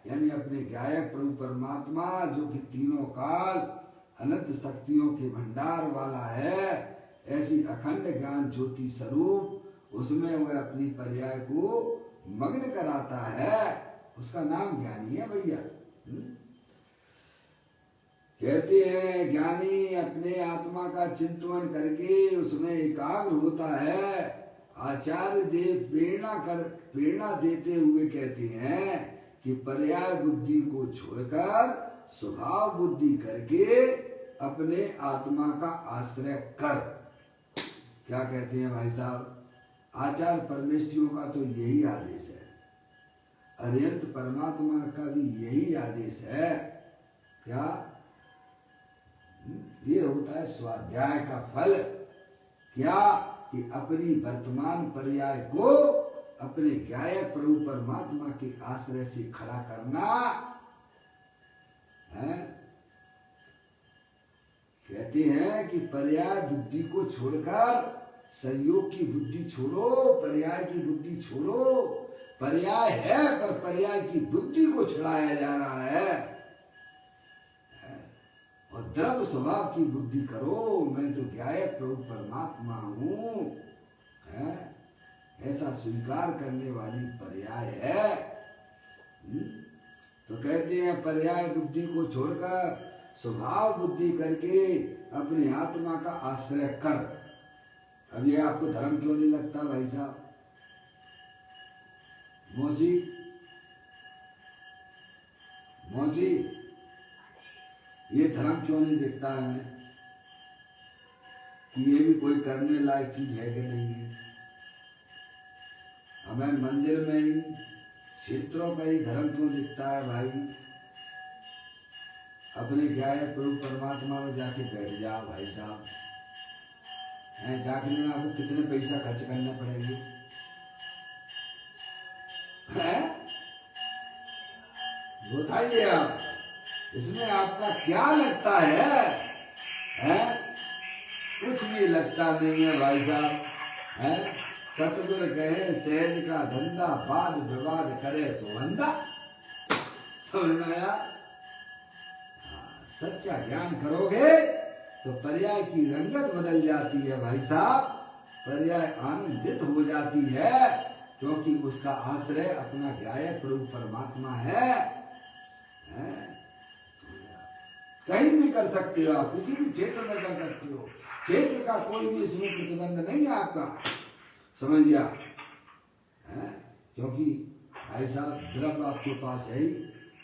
यानी अपने ज्ञायक प्रभु परमात्मा जो कि तीनों काल अनंत शक्तियों के भंडार वाला है, ऐसी अखंड ज्ञान ज्योति स्वरूप उसमें वह अपनी पर्याय को मग्न कराता है। उसका नाम ज्ञानी है भैया। कहते हैं ज्ञानी अपने आत्मा का चिंतन करके उसमें एकाग्र होता है। आचार्य देव प्रेरणा देते हुए कहते हैं कि पर्याय बुद्धि को छोड़कर स्वभाव बुद्धि करके अपने आत्मा का आश्रय कर। क्या कहते हैं भाई साहब? आचार्य परमेष्ठियों का तो यही आदेश है, अरिहंत परमात्मा का भी यही आदेश है। क्या ये होता है स्वाध्याय का फल? क्या कि अपनी वर्तमान पर्याय को अपने ज्ञायक प्रभु परमात्मा के आश्रय से खड़ा करना है। कहते हैं कि पर्याय बुद्धि को छोड़कर संयोग की बुद्धि छोड़ो, पर्याय की बुद्धि छोड़ो। पर्याय है पर पर्याय की बुद्धि को छुड़ाया जा रहा है, और द्रव्य स्वभाव की बुद्धि करो, मैं तो ज्ञायक प्रभु परमात्मा हूं, ऐसा स्वीकार करने वाली पर्याय है। तो कहते हैं पर्याय बुद्धि को छोड़कर स्वभाव बुद्धि करके अपनी आत्मा का आश्रय कर। अब ये आपको धर्म क्यों नहीं लगता भाई साहब? मौसी ये धर्म क्यों नहीं दिखता हमें कि ये भी कोई करने लायक चीज है कि नहीं है? हमें मंदिर में ही क्षेत्रों में ही धर्म क्यों दिखता है भाई? अपने ज्ञायक प्रभु परमात्मा में जाके बैठ जाओ भाई साहब। जाके ना आपको कितने पैसा खर्च करने पड़ेंगे? बताइए आप, इसमें आपका क्या लगता है? कुछ भी लगता नहीं है भाई साहब। सतगुरु कहे सहज का धंधा, वाद विवाद करे सुगंधा। समझ में आया? सच्चा ज्ञान करोगे तो पर्याय की रंगत बदल जाती है भाई साहब। पर्याय आनंदित हो जाती है, क्योंकि उसका आश्रय अपना ज्ञायक प्रभु परमात्मा है। कहीं भी कर सकते हो आप, किसी भी क्षेत्र में कर सकते हो, क्षेत्र का कोई भी इसमें प्रतिबंध नहीं है आपका। समझ गया? क्योंकि भाई साहब द्रव्य आपके पास है ही,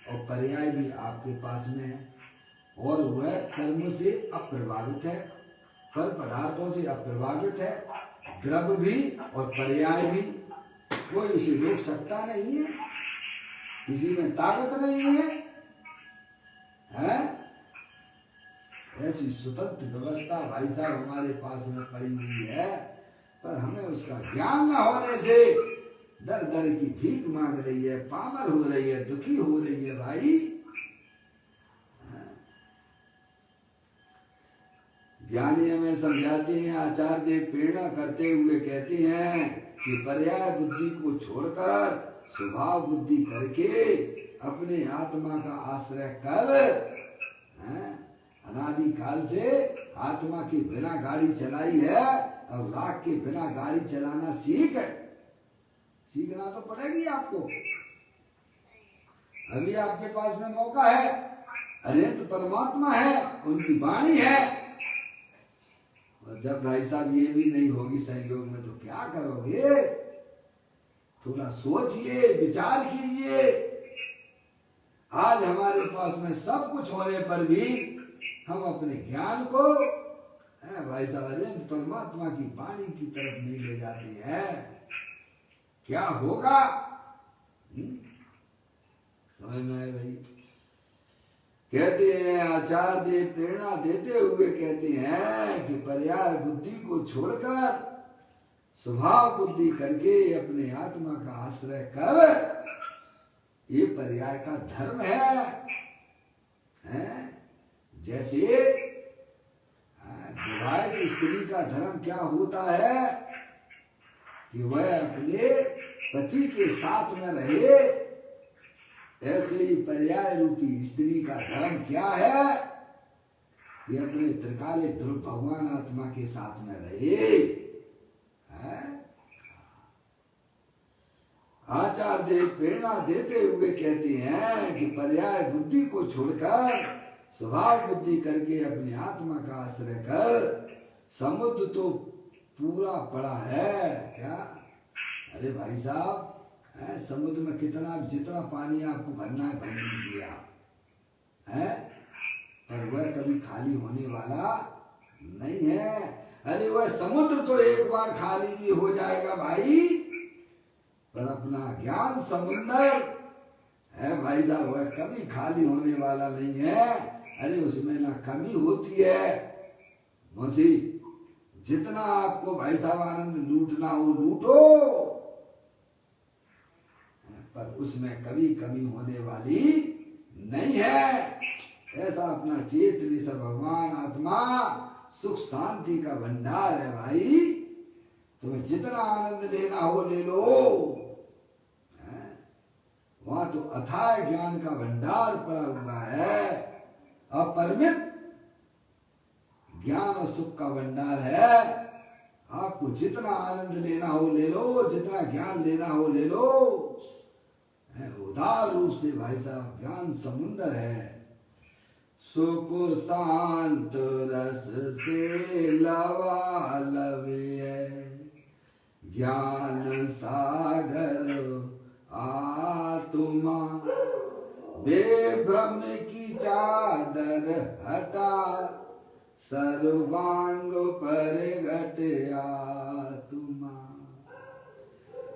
और पर्याय भी आपके पास में है, और वह कर्म से अप्रभावित है, फल पदार्थों से अप्रभावित है, द्रव्य भी और पर्याय भी, कोई उसे रोक सकता नहीं है, किसी में ताकत नहीं है, हैं? ऐसी स्वतंत्र व्यवस्था भाई साहब हमारे पास में पड़ी हुई है, पर हमें उसका ज्ञान न होने से दर दर की भीख मांग रही है, पामर हो रही है, दुखी हो रही है भाई। ज्ञानी हमें समझाते हैं, आचार्य प्रेरणा करते हुए कहते हैं कि पर्याय बुद्धि को छोड़कर स्वभाव बुद्धि करके अपने आत्मा का आश्रय कर। अनादि काल से आत्मा के बिना गाड़ी चलाई है, अब राग के बिना गाड़ी चलाना सीखना तो पड़ेगी आपको। अभी आपके पास में मौका है, अनंत परमात्मा है, उनकी वाणी है, और जब भाई साहब ये भी नहीं होगी सहयोग में तो क्या करोगे? थोड़ा सोचिए, विचार कीजिए। आज हमारे पास में सब कुछ होने पर भी हम अपने ज्ञान को भाई साहब अनंत परमात्मा की वाणी की तरफ नहीं ले जाते हैं, क्या होगा? समझ में आए भाई? कहते हैं आचार्य प्रेरणा देते हुए कहते हैं कि पर्याय बुद्धि को छोड़कर स्वभाव बुद्धि करके अपने आत्मा का आश्रय कर, ये पर्याय का धर्म है? जैसे विवाहित स्त्री का धर्म क्या होता है कि वह अपने पति के साथ में रहे, ऐसे ही पर्याय रूपी स्त्री का धर्म क्या है कि अपने त्रिकाले ध्रुव भगवान आत्मा के साथ में रहे। आचार्य प्रेरणा देते हुए कहते हैं कि पर्याय बुद्धि को छोड़कर स्वभाव बुद्धि करके अपने आत्मा का आश्रय कर। समुद्र तो पूरा पड़ा है क्या? अरे भाई साहब, समुद्र में कितना जितना पानी आपको भरना है भर लीजिए आप, पर वह कभी खाली होने वाला नहीं है। अरे वह समुद्र तो एक बार खाली भी हो जाएगा भाई, पर अपना ज्ञान समुद्र है भाई साहब, वह कभी खाली होने वाला नहीं है। अरे उसमें ना कमी होती है, मौसी जितना आपको भाई साहब आनंद लूटना हो लूटो, पर उसमें कभी कमी होने वाली नहीं है। ऐसा अपना चेतनेश्वर भगवान आत्मा सुख शांति का भंडार है भाई, तुम्हें जितना आनंद लेना हो ले लो। वहां तो अथाह ज्ञान का भंडार पड़ा हुआ है, अपरिमित ज्ञान और सुख का भंडार है। आपको जितना आनंद लेना हो ले लो, जितना ज्ञान लेना हो ले लो। उदार रूप से भाई साहब ज्ञान समुद्र है। सुख शांत रस से लवालवे है, ज्ञान सागर आत्मा बेभ्रम की चादर हटा, सर्वांग पर घट आत्मा।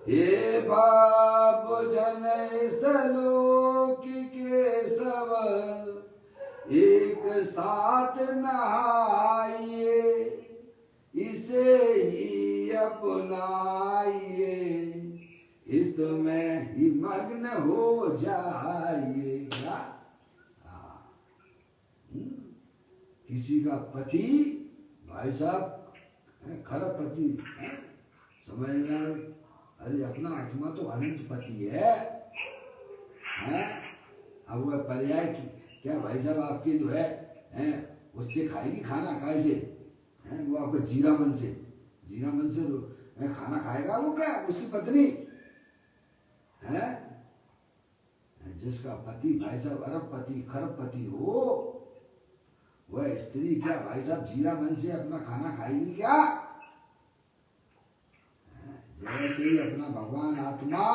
हे बाप जन सलोक के सब एक साथ नहाइए, इसे ही अपनाइए, इसमें ही मग्न हो जाइएगा। किसी का पति भाई साहब खराब पति समझना, अरे अपना आत्मा तो अनंत पति है। अब वह पर्याय की क्या भाई साहब आपके जो है उससे खाएगी खाना कैसे? वो आपको जीरा मन से खाना खाएगा वो, क्या उसकी पत्नी है? जिसका पति भाई साहब अरबपति खरबपति हो, वह स्त्री क्या भाई साहब जीरा मन से अपना खाना खाएगी क्या? जैसे ही अपना भगवान आत्मा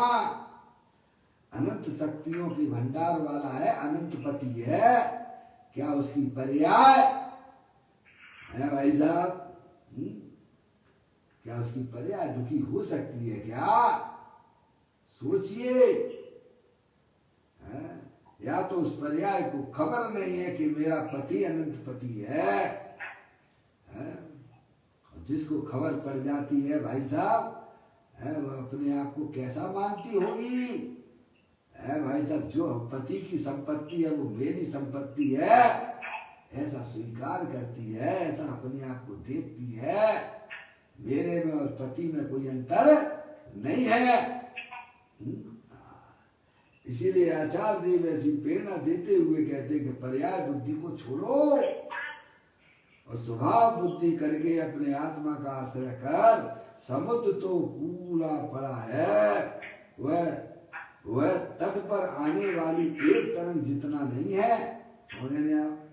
अनंत शक्तियों की भंडार वाला है, अनंत पति है, क्या उसकी पर्याय है भाई साहब? क्या उसकी पर्याय दुखी हो सकती है क्या? सोचिए। या तो उस पर्याय को खबर नहीं है कि मेरा पति अनंत पति है, जिसको खबर पड़ जाती है भाई साहब, वो अपने आप को कैसा मानती होगी? भाई साहब, जो पति की संपत्ति है वो मेरी संपत्ति है, ऐसा स्वीकार करती है, ऐसा अपने आप को देखती है। मेरे में और पति में कोई अंतर नहीं है। इसीलिए आचार्य देव ऐसी प्रेरणा देते हुए कहते हैं कि पर्याय बुद्धि को छोड़ो और स्वभाव बुद्धि करके अपने आत्मा का आश्रय कर। समुद्र तो पूरा पड़ा है, वह तट पर आने वाली एक तरंग जितना नहीं है। समझे आप?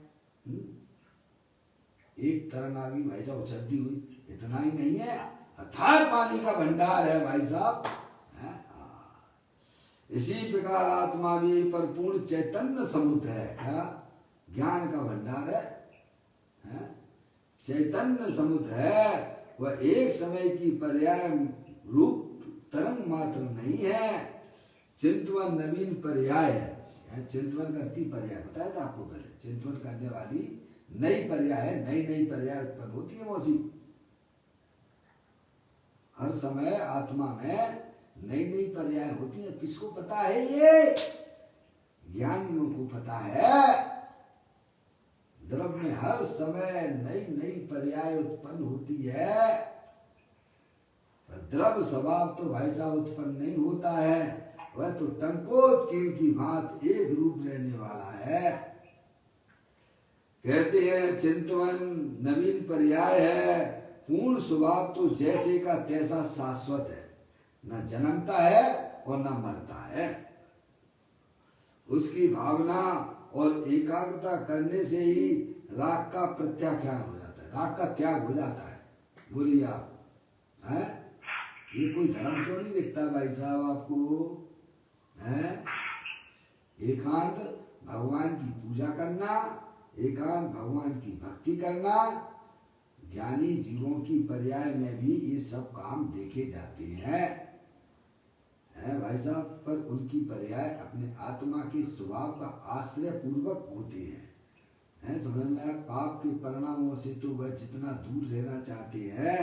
एक तरंग आ गई भाई साहब, उछलती हुई, इतना ही नहीं है, अथाह पानी का भंडार है भाई साहब। इसी प्रकार आत्मा भी परिपूर्ण चैतन्य समुद्र है। क्या? ज्ञान का भंडार है, चैतन्य समुद्र है। वह एक समय की पर्याय रूप तरंग मात्र नहीं है, चिंतवन नवीन पर्याय है। चिंतवन करती पर्याय बताया था आपको पहले, चिंतवन करने वाली नई पर्याय है, नई नई पर्याय उत्पन्न होती है मौसी। हर समय आत्मा में नई नई पर्याय होती है। किसको पता है? ये ज्ञानियों को पता है। द्रव्य में हर समय नई नई पर्याय उत्पन्न होती है, पर द्रव्य स्वभाव तो भाई साहब उत्पन्न नहीं होता है। वह तो टंकोत कीड़ की भांति एक रूप रहने वाला है। कहते हैं चिंतवन नवीन पर्याय है, पूर्ण स्वभाव तो जैसे का तैसा शाश्वत है, न जन्मता है और न मरता है। उसकी भावना और एकाग्रता करने से ही राग का प्रत्याख्यान हो जाता है, राग का त्याग हो जाता है। बोलिए आप, हैं? ये कोई धर्म क्यों नहीं दिखता भाई साहब आपको? हैं? एकांत भगवान की पूजा करना, एकांत भगवान की भक्ति करना, ज्ञानी जीवों की पर्याय में भी ये सब काम देखे जाते हैं, भाई साहब। पर उनकी पर्याय अपने आत्मा के स्वभाव का आश्रय पूर्वक होते हैं, समझ में आया? पाप के परिणामों से तो वह जितना दूर रहना चाहते हैं,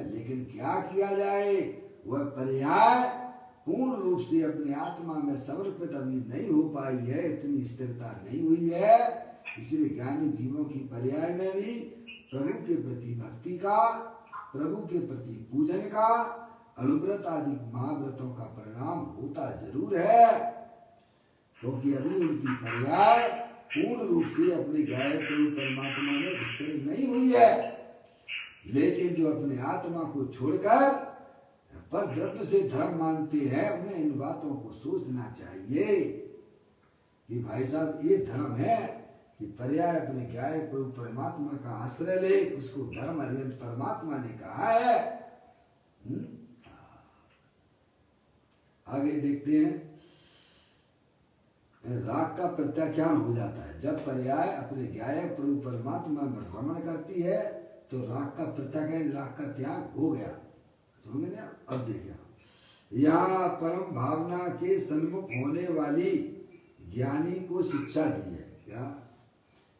लेकिन क्या किया जाए, वह पर्याय पूर्ण रूप से अपने आत्मा में समर्पित अभी नहीं हो पाई है, इतनी स्थिरता नहीं हुई है। इसलिए ज्ञानी जीवों की पर्याय में भी प्रभु के प्रति भक्ति का, प्रभु के प्रति पूजन का, अनुव्रत आदि महाव्रतों का परिणाम होता जरूर है, क्योंकि अभी उनकी पर्याय पूर्ण रूप से अपने गायक परमात्मा में स्थिर नहीं हुई है। लेकिन जो अपने आत्मा को छोड़कर पर द्रव्य से धर्म मानते हैं, उन्हें इन बातों को सोचना चाहिए कि भाई साहब ये धर्म है कि पर्याय अपने गाय प्रभु परमात्मा का आश्रय ले, उसको धर्म अर्यंत परमात्मा ने कहा है। आगे देखते हैं, राग का प्रत्याख्यान हो जाता है। जब पर्याय अपने गाय प्रभु परमात्मा में भ्रमण करती है तो राग का प्रत्याख्यान, राग का त्याग हो गया। समझ गए? अब देखिए, यहाँ परम भावना के सन्मुख होने वाली ज्ञानी को शिक्षा दी है। क्या?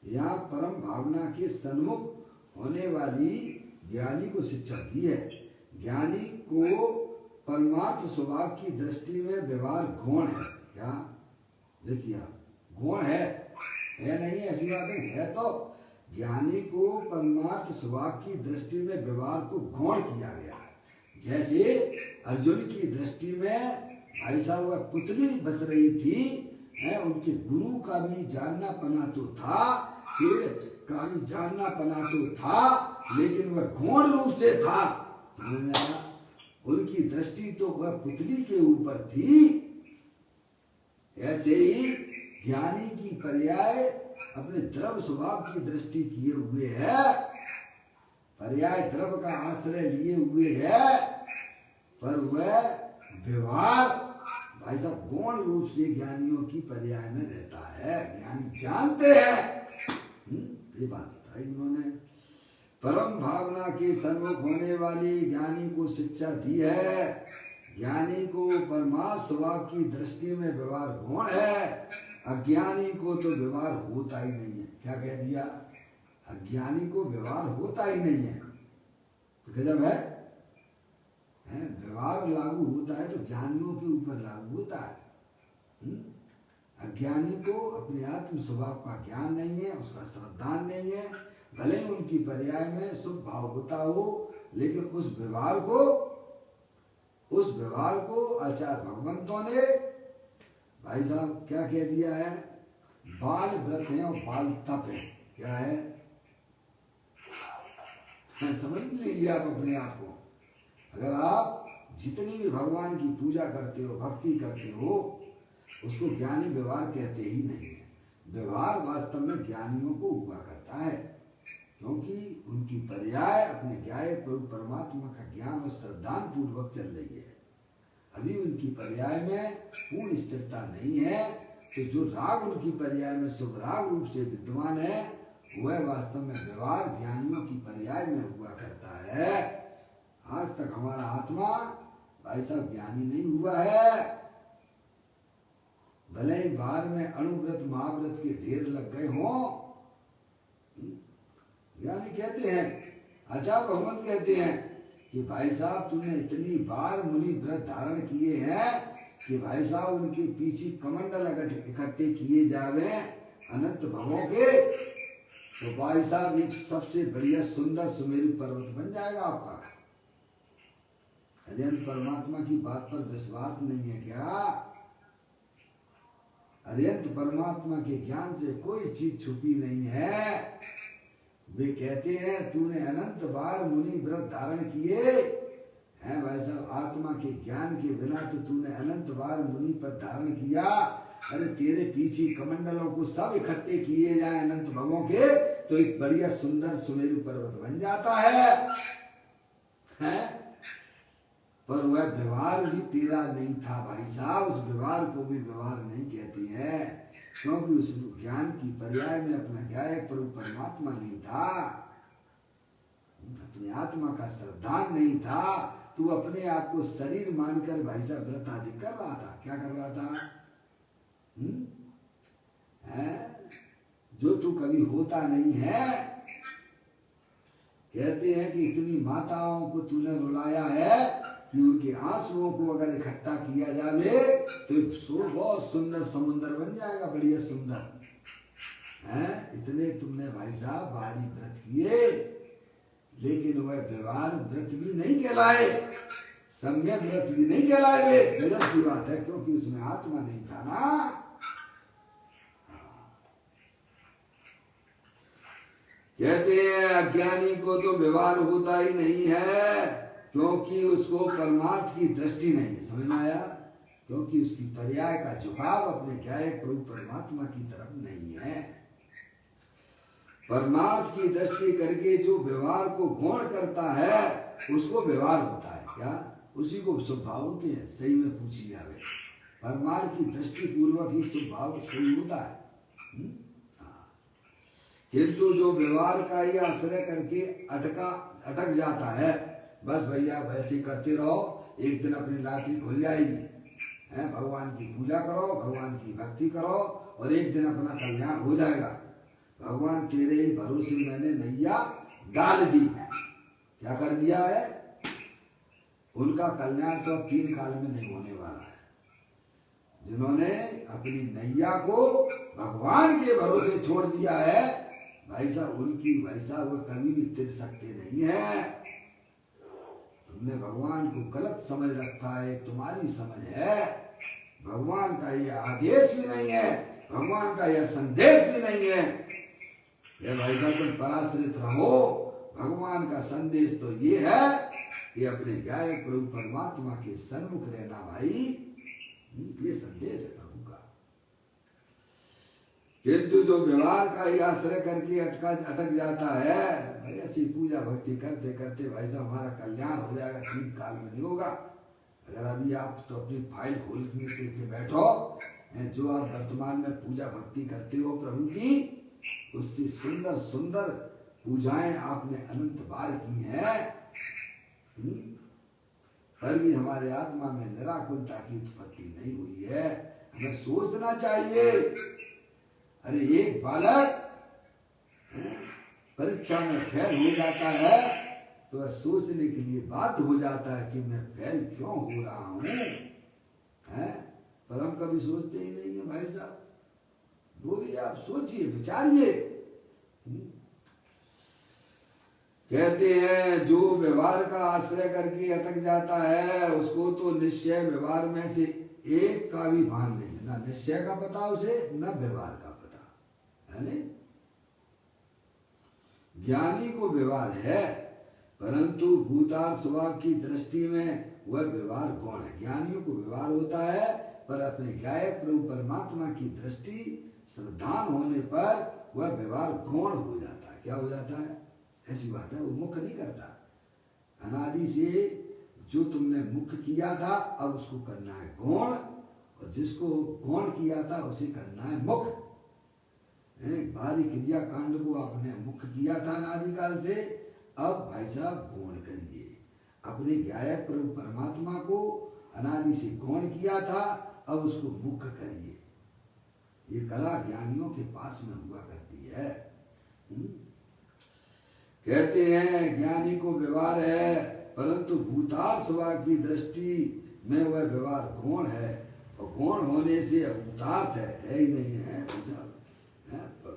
यहाँ परम भावना के सन्मुख होने वाली ज्ञानी को शिक्षा दी है। ज्ञानी को परमार्थ स्वभाव की दृष्टि में व्यवहार गौण है। क्या? देखिए, गौण है नहीं, ऐसी बात है तो ज्ञानी को परमार्थ स्वभाव की दृष्टि में व्यवहार को गौण किया गया है। जैसे अर्जुन की दृष्टि में भाई साहब वह पुतली बस रही थी, उनके गुरु का भी जानना पना तो था, फिर का भी जानना पना तो था, लेकिन वह गौण रूप से था। समझ में आया? उनकी दृष्टि तो वह पुतली के ऊपर थी। ऐसे ही ज्ञानी की पर्याय अपने द्रव्य स्वभाव की दृष्टि किए हुए है, पर्याय द्रव्य का आश्रय लिए हुए है, पर वह व्यवहार भाई साहब गौण रूप से ज्ञानियों की पर्याय में रहता है। ज्ञानी जानते हैं, ये बात बताई उन्होंने। परम भावना के सन्मुख होने वाली ज्ञानी को शिक्षा दी है। ज्ञानी को परमार्थ स्वभाव की दृष्टि में व्यवहार गौण है, अज्ञानी को तो व्यवहार होता ही नहीं है। क्या कह दिया? अज्ञानी को व्यवहार होता ही नहीं है। तो गजब है, व्यवहार लागू होता है तो ज्ञानियों के ऊपर लागू होता है। अज्ञानी को अपने आत्म स्वभाव का ज्ञान नहीं है, उसका श्रद्धा नहीं है। भले ही उनकी पर्याय में शुभ भाव होता हो, लेकिन उस व्यवहार को आचार्य भगवंतों ने भाई साहब क्या कह दिया है? बाल व्रत है और बाल तप है। क्या है? समझ लीजिए आप अपने आप को। अगर आप जितनी भी भगवान की पूजा करते हो, भक्ति करते हो, उसको ज्ञानी व्यवहार कहते ही नहीं है। व्यवहार वास्तव में ज्ञानियों को हुआ करता है, क्योंकि उनकी पर्याय अपने ज्ञाय प्रभु परमात्मा का ज्ञान और श्रद्धान पूर्वक चल रही है। अभी उनकी पर्याय में पूर्ण स्थिरता नहीं है, तो जो राग उनकी पर्याय में शुभ राग रूप से विद्यमान है, वह वास्तव में व्यवहार ज्ञानियों की पर्याय में हुआ करता है। आज तक हमारा आत्मा भाई साहब ज्ञानी नहीं हुआ है। भले ही बाहर में अणुव्रत महाव्रत के ढेर लग गए हों, ज्ञानी कहते हैं, आचार्य भगवंत कहते हैं कि भाई साहब तुमने इतनी बार मुनि व्रत धारण किए हैं कि भाई साहब उनके पीछे कमंडल इकट्ठे किए जावे अनंत भवों के, तो भाई साहब एक सबसे बढ़िया सुंदर सुमेरु पर्वत बन जाएगा आपका। अनंत परमात्मा की बात पर विश्वास नहीं है क्या? अनंत परमात्मा के ज्ञान से कोई चीज छुपी नहीं है। वे कहते हैं तूने अनंत बार मुनि व्रत धारण किए हैं भाई साहब, आत्मा के ज्ञान के बिना तो तूने अनंत बार मुनि पद धारण किया। अरे तेरे पीछे कमंडलों को सब इकट्ठे किए जाए अनंत भवों के, तो एक बढ़िया सुंदर सुमेरु पर्वत बन जाता है? पर वह व्यवहार भी तेरा नहीं था भाई साहब। उस व्यवहार को भी व्यवहार नहीं कहते हैं, क्योंकि उस ज्ञान की पर्याय में अपना ज्ञायक प्रभु परमात्मा नहीं था, अपनी आत्मा का श्रद्धान नहीं था। तू अपने आप को शरीर मानकर भाई साहब व्रत आदि कर रहा था। क्या कर रहा था? जो तू कभी होता नहीं है। कहते हैं कि इतनी माताओं को तूने रुलाया है कि उनके आंसुओं को अगर इकट्ठा किया जाए तो एक बहुत सुंदर समुद्र बन जाएगा, बढ़िया सुंदर है। इतने तुमने भाई साहब भारी व्रत किए, लेकिन वह व्यवहार व्रत भी नहीं कहलाए, सम्यक व्रत भी नहीं कहलाए। वे गजब की बात है, क्योंकि उसमें आत्मा नहीं था ना। कहते हैं अज्ञानी को तो व्यवहार होता ही नहीं है, क्योंकि उसको परमार्थ की दृष्टि नहीं। समझ में आया? क्योंकि उसकी पर्याय का झुकाव अपने ज्ञायक प्रभु परमात्मा की तरफ नहीं है। परमार्थ की दृष्टि करके जो व्यवहार को गौण करता है उसको व्यवहार होता है क्या? उसी को शुभ भाव होते हैं। सही में पूछी जावे, परमार्थ की दृष्टि पूर्वक ही शुभ भाव सही होता है। किंतु जो व्यवहार का ही आश्रय करके अटक जाता है, बस भैया वैसे करते रहो, एक दिन अपनी लाठी खुल जाएगी। भगवान की पूजा करो, भगवान की भक्ति करो, और एक दिन अपना कल्याण हो जाएगा। भगवान तेरे ही भरोसे मैंने नैया डाल दी। क्या कर दिया है? उनका कल्याण तो अब 3 काल में नहीं होने वाला है। जिन्होंने अपनी नैया को भगवान के भरोसे छोड़ दिया है भाई साहब, उनकी भाई साहब वो कभी भी तिर सकते नहीं है। तुमने भगवान को गलत समझ रखा है, तुम्हारी समझ है। भगवान का ये आदेश भी नहीं है, भगवान का यह संदेश भी नहीं है। ये भाई साहब तुम पराश्रित रहो। भगवान का संदेश तो ये है कि अपने ज्ञायक प्रभु परमात्मा के सन्मुख रहना भाई, ये संदेश है प्रभु का। किंतु जो व्यवहार का ही आश्रय करके अटक जाता है, भाई ऐसी पूजा भक्ति करते करते भाई साहब हमारा कल्याण हो जाएगा, 3 काल में नहीं होगा। अगर अभी आप तो अपनी फाइल खोल के बैठो, जो आप वर्तमान में पूजा भक्ति करते हो प्रभु की, उससे सुंदर सुंदर पूजाएं आपने अनंत बार की हैं, पर भी हमारे आत्मा में निराकुलता की उत्पत्ति नहीं हुई है। हमें सोचना चाहिए। अरे एक बालक परीक्षा में फेल हो जाता है तो वह सोचने के लिए बाध्य हो जाता है कि मैं फेल क्यों हो रहा हूं, है? पर हम कभी सोचते ही नहीं है भाई साहब। बोलिए, आप सोचिए, विचारिए। कहते हैं जो व्यवहार का आश्रय करके अटक जाता है उसको तो निश्चय व्यवहार में से एक का भी भान नहीं है, ना निश्चय का पता उसे, ना व्यवहार का पता, है नहीं? ज्ञानी को व्यवहार है, परंतु भूतार्थ स्वभाव की दृष्टि में वह व्यवहार गौण है। ज्ञानियों को व्यवहार होता है, पर अपने गायक प्रभु परमात्मा की दृष्टि श्रद्धान होने पर वह व्यवहार गौण हो जाता है। क्या हो जाता है? ऐसी बात है, वो मुख नहीं करता। अनादि से जो तुमने मुख किया था अब उसको करना है गौण, और जिसको गौण किया था उसे करना है मुख। बाहरी क्रिया कांड को आपने मुख किया था अनादिकाल से, अब भाई साहब गौण करिए। अपने गायक प्रभु परमात्मा को अनादि से गौण किया था, अब उसको मुख करिए। ये कला ज्ञानियों के पास में हुआ करती है। कहते हैं ज्ञानी को व्यवहार है, परंतु भूतार्थ स्वभाव की दृष्टि में वह व्यवहार गौण है, और गौण होने से अभूतार्थ है ही नहीं है।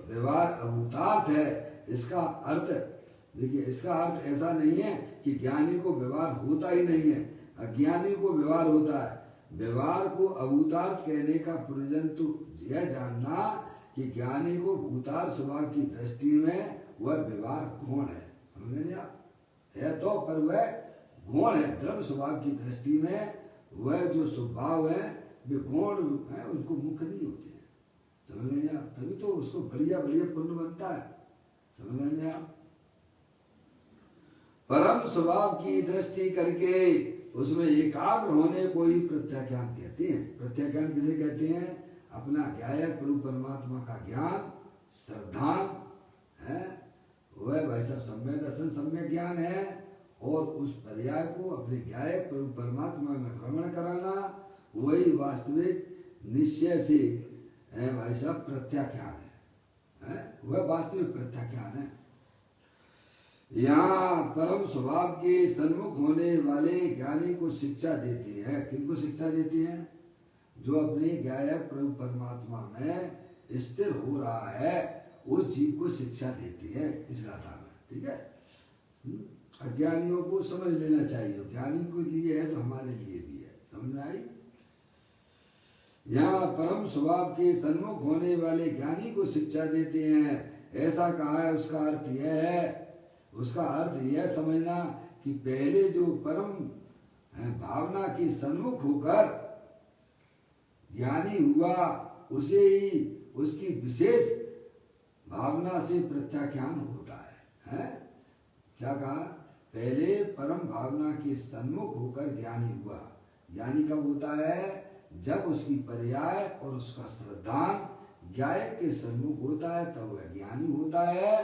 व्यवहार अभूतार्थ है। इसका अर्थ देखिए, इसका अर्थ ऐसा नहीं है कि ज्ञानी को व्यवहार होता ही नहीं है, अज्ञानी को व्यवहार होता है। व्यवहार को अभूतार्थ कहने का प्रयोजन तो यह जानना कि ज्ञानी को भूतार्थ स्वभाव की दृष्टि में वह व्यवहार गौण है। समझ रहे आप? है तो, पर वह गौण है। द्रव्य स्वभाव की दृष्टि में वह जो स्वभाव है वे गौण है, उनको मुख नहीं होते हैं। समझ रहे आप? तभी तो उसको बढ़िया बढ़िया पुण्य बनता है। समझ रहे आप? परम स्वभाव की दृष्टि करके उसमें एकाग्र होने को ही प्रत्याख्यान कहते हैं। प्रत्याख्यान किसे कहते हैं? अपना गायक प्रभु परमात्मा का ज्ञान, श्रद्धान है, वह भाई साहब सम्यक दर्शन, सम्यक ज्ञान है, और उस पर्याय को अपने गायक प्रभु परमात्मा में भ्रमण कराना, वही वास्तविक निश्चय से भाई साहब प्रत्याख्यान है? वह वास्तविक प्रत्याख्यान है। यहाँ परम स्वभाव के सन्मुख होने वाले ज्ञानी को शिक्षा देते हैं। किनको शिक्षा देते हैं? जो अपने गायक प्रभु परमात्मा में स्थिर हो रहा है उस जीव को शिक्षा देती है इस गाथा में। ठीक है? अज्ञानियों को समझ लेना चाहिए, ज्ञानी के लिए है तो हमारे लिए भी है। समझ में आई? यहाँ परम स्वभाव के सन्मुख होने वाले ज्ञानी को शिक्षा देते हैं, ऐसा कहा है। उसका अर्थ यह है, उसका अर्थ यह समझना कि पहले जो परम भावना के सन्मुख होकर ज्ञानी हुआ उसे ही उसकी विशेष भावना से प्रत्याख्यान होता है। क्या कहा? पहले परम भावना के सन्मुख होकर ज्ञानी हुआ। ज्ञानी कब होता है? जब उसकी पर्याय और उसका श्रद्धान गायक के सन्मुख होता है, तब वह ज्ञानी होता है,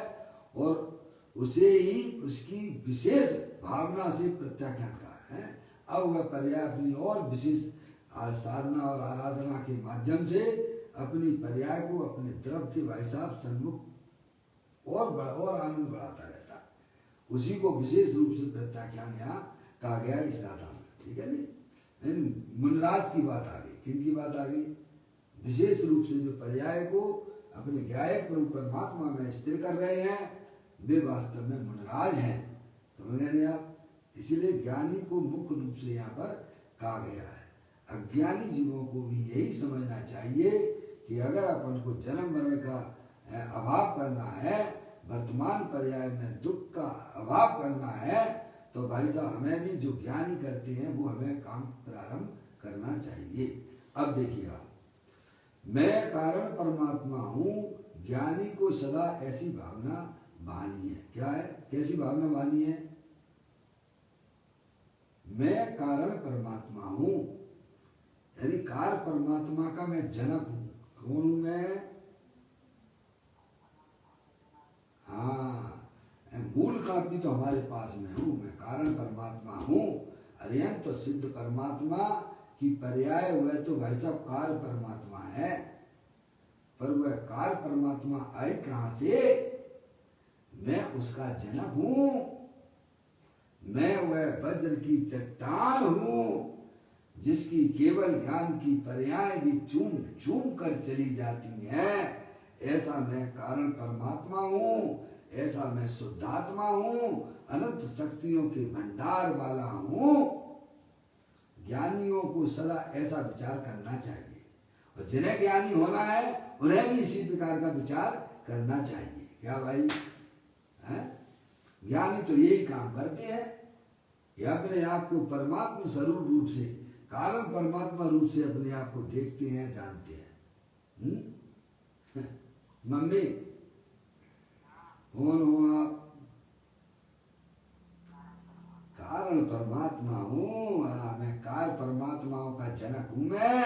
और उसे ही उसकी विशेष भावना से प्रत्याख्यान कहा है। अब वह पर्याय अपनी और विशेष साधना और आराधना के माध्यम से अपनी पर्याय को अपने द्रव्य के भाई साहब सन्मुख और आनंद बढ़ाता रहता है। उसी को विशेष रूप से प्रत्याख्यान यहाँ कहा गया इस गाथा में। ठीक है नहीं? मुनराज की बात आ गई। किन की बात आ गई? विशेष रूप से जो पर्याय को अपने गायक प्रभु परमात्मा में स्थिर कर रहे हैं वे वास्तव में मुनराज हैं। समझ गए आप? इसीलिए ज्ञानी को मुख्य रूप से यहाँ पर कहा गया है। अज्ञानी जीवों को भी यही समझना चाहिए कि अगर अपन को जन्म मरण का अभाव करना है, वर्तमान पर्याय में दुख का अभाव करना है, तो भाई साहब हमें भी जो ज्ञानी करते हैं वो हमें काम प्रारंभ करना चाहिए। अब देखिएगा, मैं कारण परमात्मा हूँ, ज्ञानी को सदा ऐसी भावना बहानी है। क्या है? कैसी भावना बहानी है? मैं कारण परमात्मा हूँ, यानी कार परमात्मा का मैं जनक हूँ। कौन हूँ मैं? हाँ, कापी तो हमारे पास में हूँ, मैं कारण परमात्मा हूँ। अर्यंत तो सिद्ध परमात्मा की पर्याय वह तो भाई साहब कार्य परमात्मा है, पर वह कार्य परमात्मा आए कहाँ से? मैं उसका जनक हूँ, मैं वह वज्र की चट्टान हूँ जिसकी केवल ज्ञान की पर्याय भी चूम चूम कर चली जाती हैं। ऐसा मैं कारण परमात्मा हूँ, ऐसा मैं शुद्धात्मा हूँ, अनंत शक्तियों के भंडार वाला हूँ। ज्ञानियों को सदा ऐसा विचार करना चाहिए, और जिन्हें ज्ञानी होना है उन्हें भी इसी प्रकार का विचार करना चाहिए। क्या भाई है? ज्ञानी तो यही काम करते हैं, ये अपने आप को परमात्मा स्वरूप रूप से, कारण परमात्मा रूप से अपने आप को देखते हैं, जानते हैं। मम्मी कौन हो आप? कारण परमात्मा हूँ, मैं कार्य परमात्माओं का जनक हूँ मैं।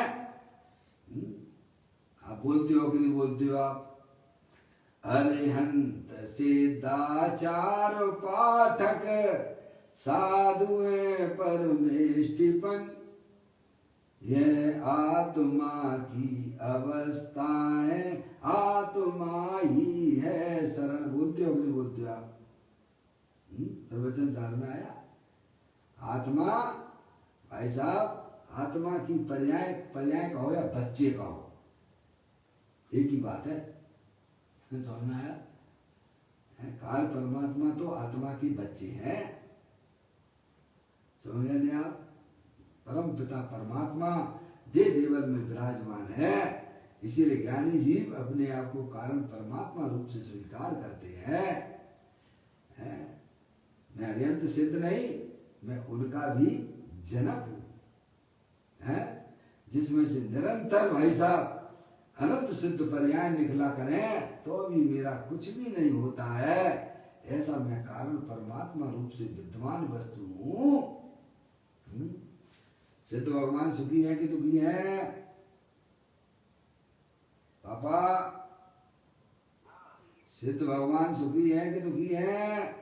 आप बोलते हो कि नहीं बोलते हो आप? अरिहंत सिद्धाचार पाठक साधु है परमेष्टिपन, यह आत्मा की अवस्था है, आत्मा ही है शरण। बोलते हो कि नहीं बोलते हो आप? प्रवचन सार में आया आत्मा, भाई साहब आत्मा की पर्याय, पर्याय कहो या बच्चे कहो, एक ही बात है। समझ में आया? काल परमात्मा तो आत्मा की बच्चे हैं, समझ नहीं आप? परम पिता परमात्मा दे देवल में विराजमान है, इसीलिए ज्ञानी जीव अपने आप को कारण परमात्मा रूप से स्वीकार करते हैं। मैं अत्यंत सिद्ध नहीं, मैं उनका भी जनक हूं, जिसमें से निरंतर भाई साहब अनंत सिद्ध पर्याय निकला करें तो भी मेरा कुछ भी नहीं होता है। ऐसा मैं कारण परमात्मा रूप से विद्यमान वस्तु हूं। सिद्ध भगवान सुखी है कि दुखी है? पापा सिद्ध भगवान सुखी है कि दुखी है?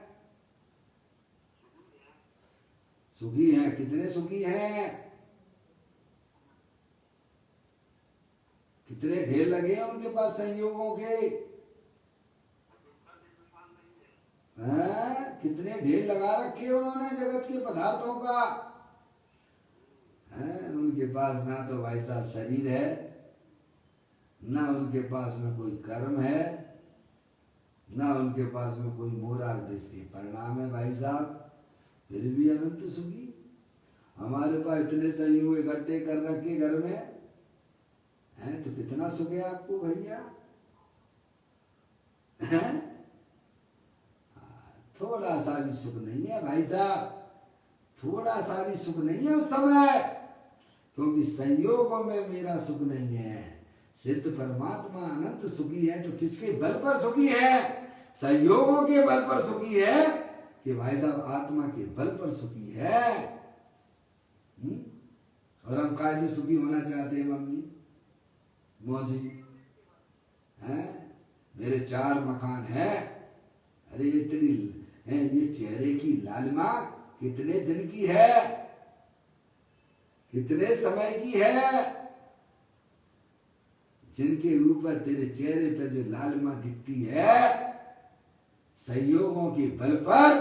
सुखी है। कितने सुखी हैं? कितने ढेर लगे हैं उनके पास संयोगों के? कितने ढेर लगा रखे उन्होंने जगत के पदार्थों का। उनके पास ना तो भाई साहब शरीर है, ना उनके पास में कोई कर्म है, ना उनके पास में कोई मोराल दृष्टि परिणाम है भाई साहब, फिर भी अनंत सुखी। हमारे पास इतने संयोग इकट्ठे कर रखे घर में हैं, तो कितना सुख है आपको भैया? थोड़ा सा भी सुख नहीं है भाई साहब, थोड़ा सा भी सुख नहीं है उस समय, क्योंकि संयोगों में मेरा सुख नहीं है। सिद्ध परमात्मा अनंत सुखी है, तो किसके बल पर सुखी है? संयोगों के बल पर सुखी है कि भाई साहब आत्मा के बल पर सुखी है। और हम कैसे सुखी होना चाहते हैं मम्मी मौसी? मेरे 4 मकान है, अरे इतनी ये चेहरे की लालिमा कितने दिन की है, कितने समय की है, जिनके ऊपर तेरे चेहरे पे जो लालिमा दिखती है संयोगों के बल पर,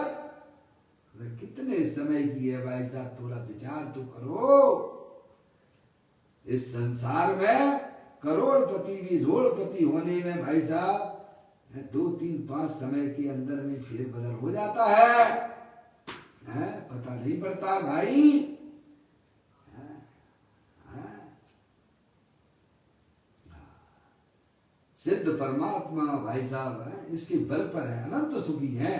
वह कितने समय की है भाई साहब? थोड़ा विचार तो करो। इस संसार में करोड़पति भी रोड़पति होने में भाई साहब 2, 3, 5 समय के अंदर में फेर बदल हो जाता है, पता नहीं पड़ता भाई। सिद्ध परमात्मा भाई साहब इसके बल पर है, अनंत सुखी है।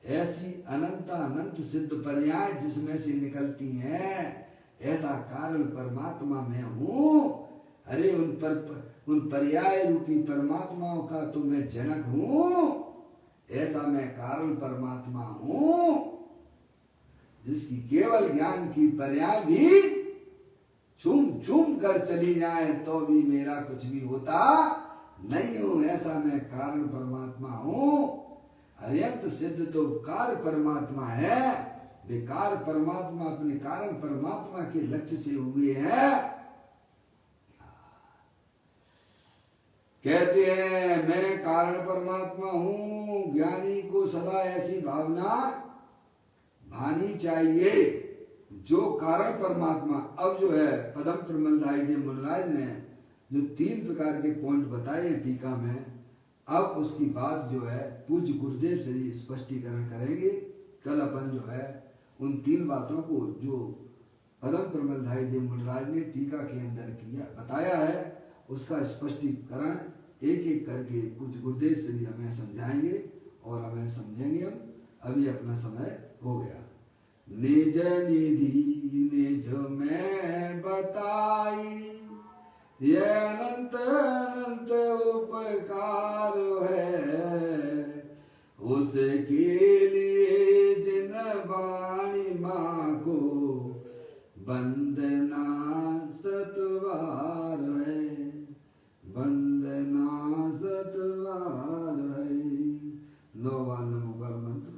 ऐसी अनंत सिद्ध पर्याय जिसमें से निकलती हैं, ऐसा कारण परमात्मा में हूँ। अरे उन पर्याय रूपी परमात्माओं का तो मैं जनक हूँ, ऐसा मैं कारण परमात्मा हूँ जिसकी केवल ज्ञान की पर्याय भी चूम चूम कर चली जाए तो भी मेरा कुछ भी होता नहीं हूँ। ऐसा मैं कारण परमात्मा हूँ। अर्यंत सिद्ध तो कार्य परमात्मा है, वे कार्य परमात्मा अपने कारण परमात्मा के लक्ष्य से हुए हैं। कहते हैं मैं कारण परमात्मा हूं। ज्ञानी को सदा ऐसी भावना भानी चाहिए। जो कारण परमात्मा, अब जो है पदम प्रमलदाई देव मुनिराज ने जो 3 प्रकार के पॉइंट बताए हैं टीका में, अब उसकी बात जो है पूज्य गुरुदेव से स्पष्टीकरण करेंगे। कल अपन जो है उन 3 बातों को जो पदम प्रमलदाई देव मुनिराज ने टीका के अंदर किया बताया है, उसका स्पष्टीकरण एक एक करके पूज्य गुरुदेव श्री हमें समझाएंगे और हमें समझेंगे हम। अभी अपना समय हो गया। निज निधि निज में बताई, ये अनंत अनंत उपकार है, उसके लिए जिन वाणी माँ को वंदना सतवार है, वंदना सतवार है। 9 बार नमोकार मंत्र।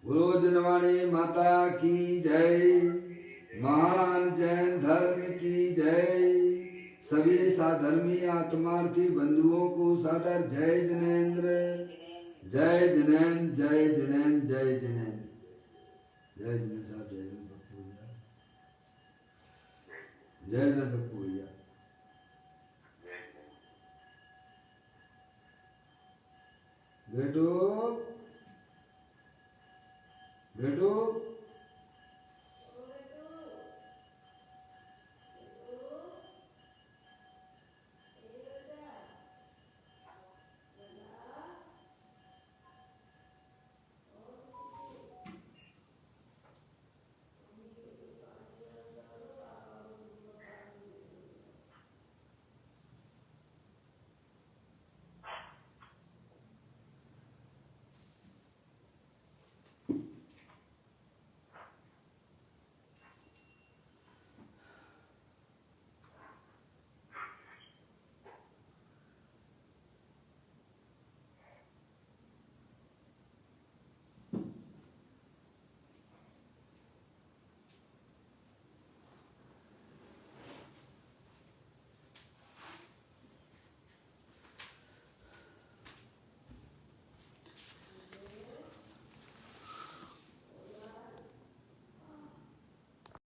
बोलो जनवाणी माता की जय। महान जैन धर्म की जय। सभी साधर्मी आत्मार्थी बंधुओं को सादर जय जिनेन्द्र। जय जिनेन्द्र, जय जिनेन्द्र, जय जिनेन्द्र, जय जिनेन्द्र साहब, जय जिनेन्द्र पप्पू भैया, जय जिनेन्द्र पप्पू भैया। बेटो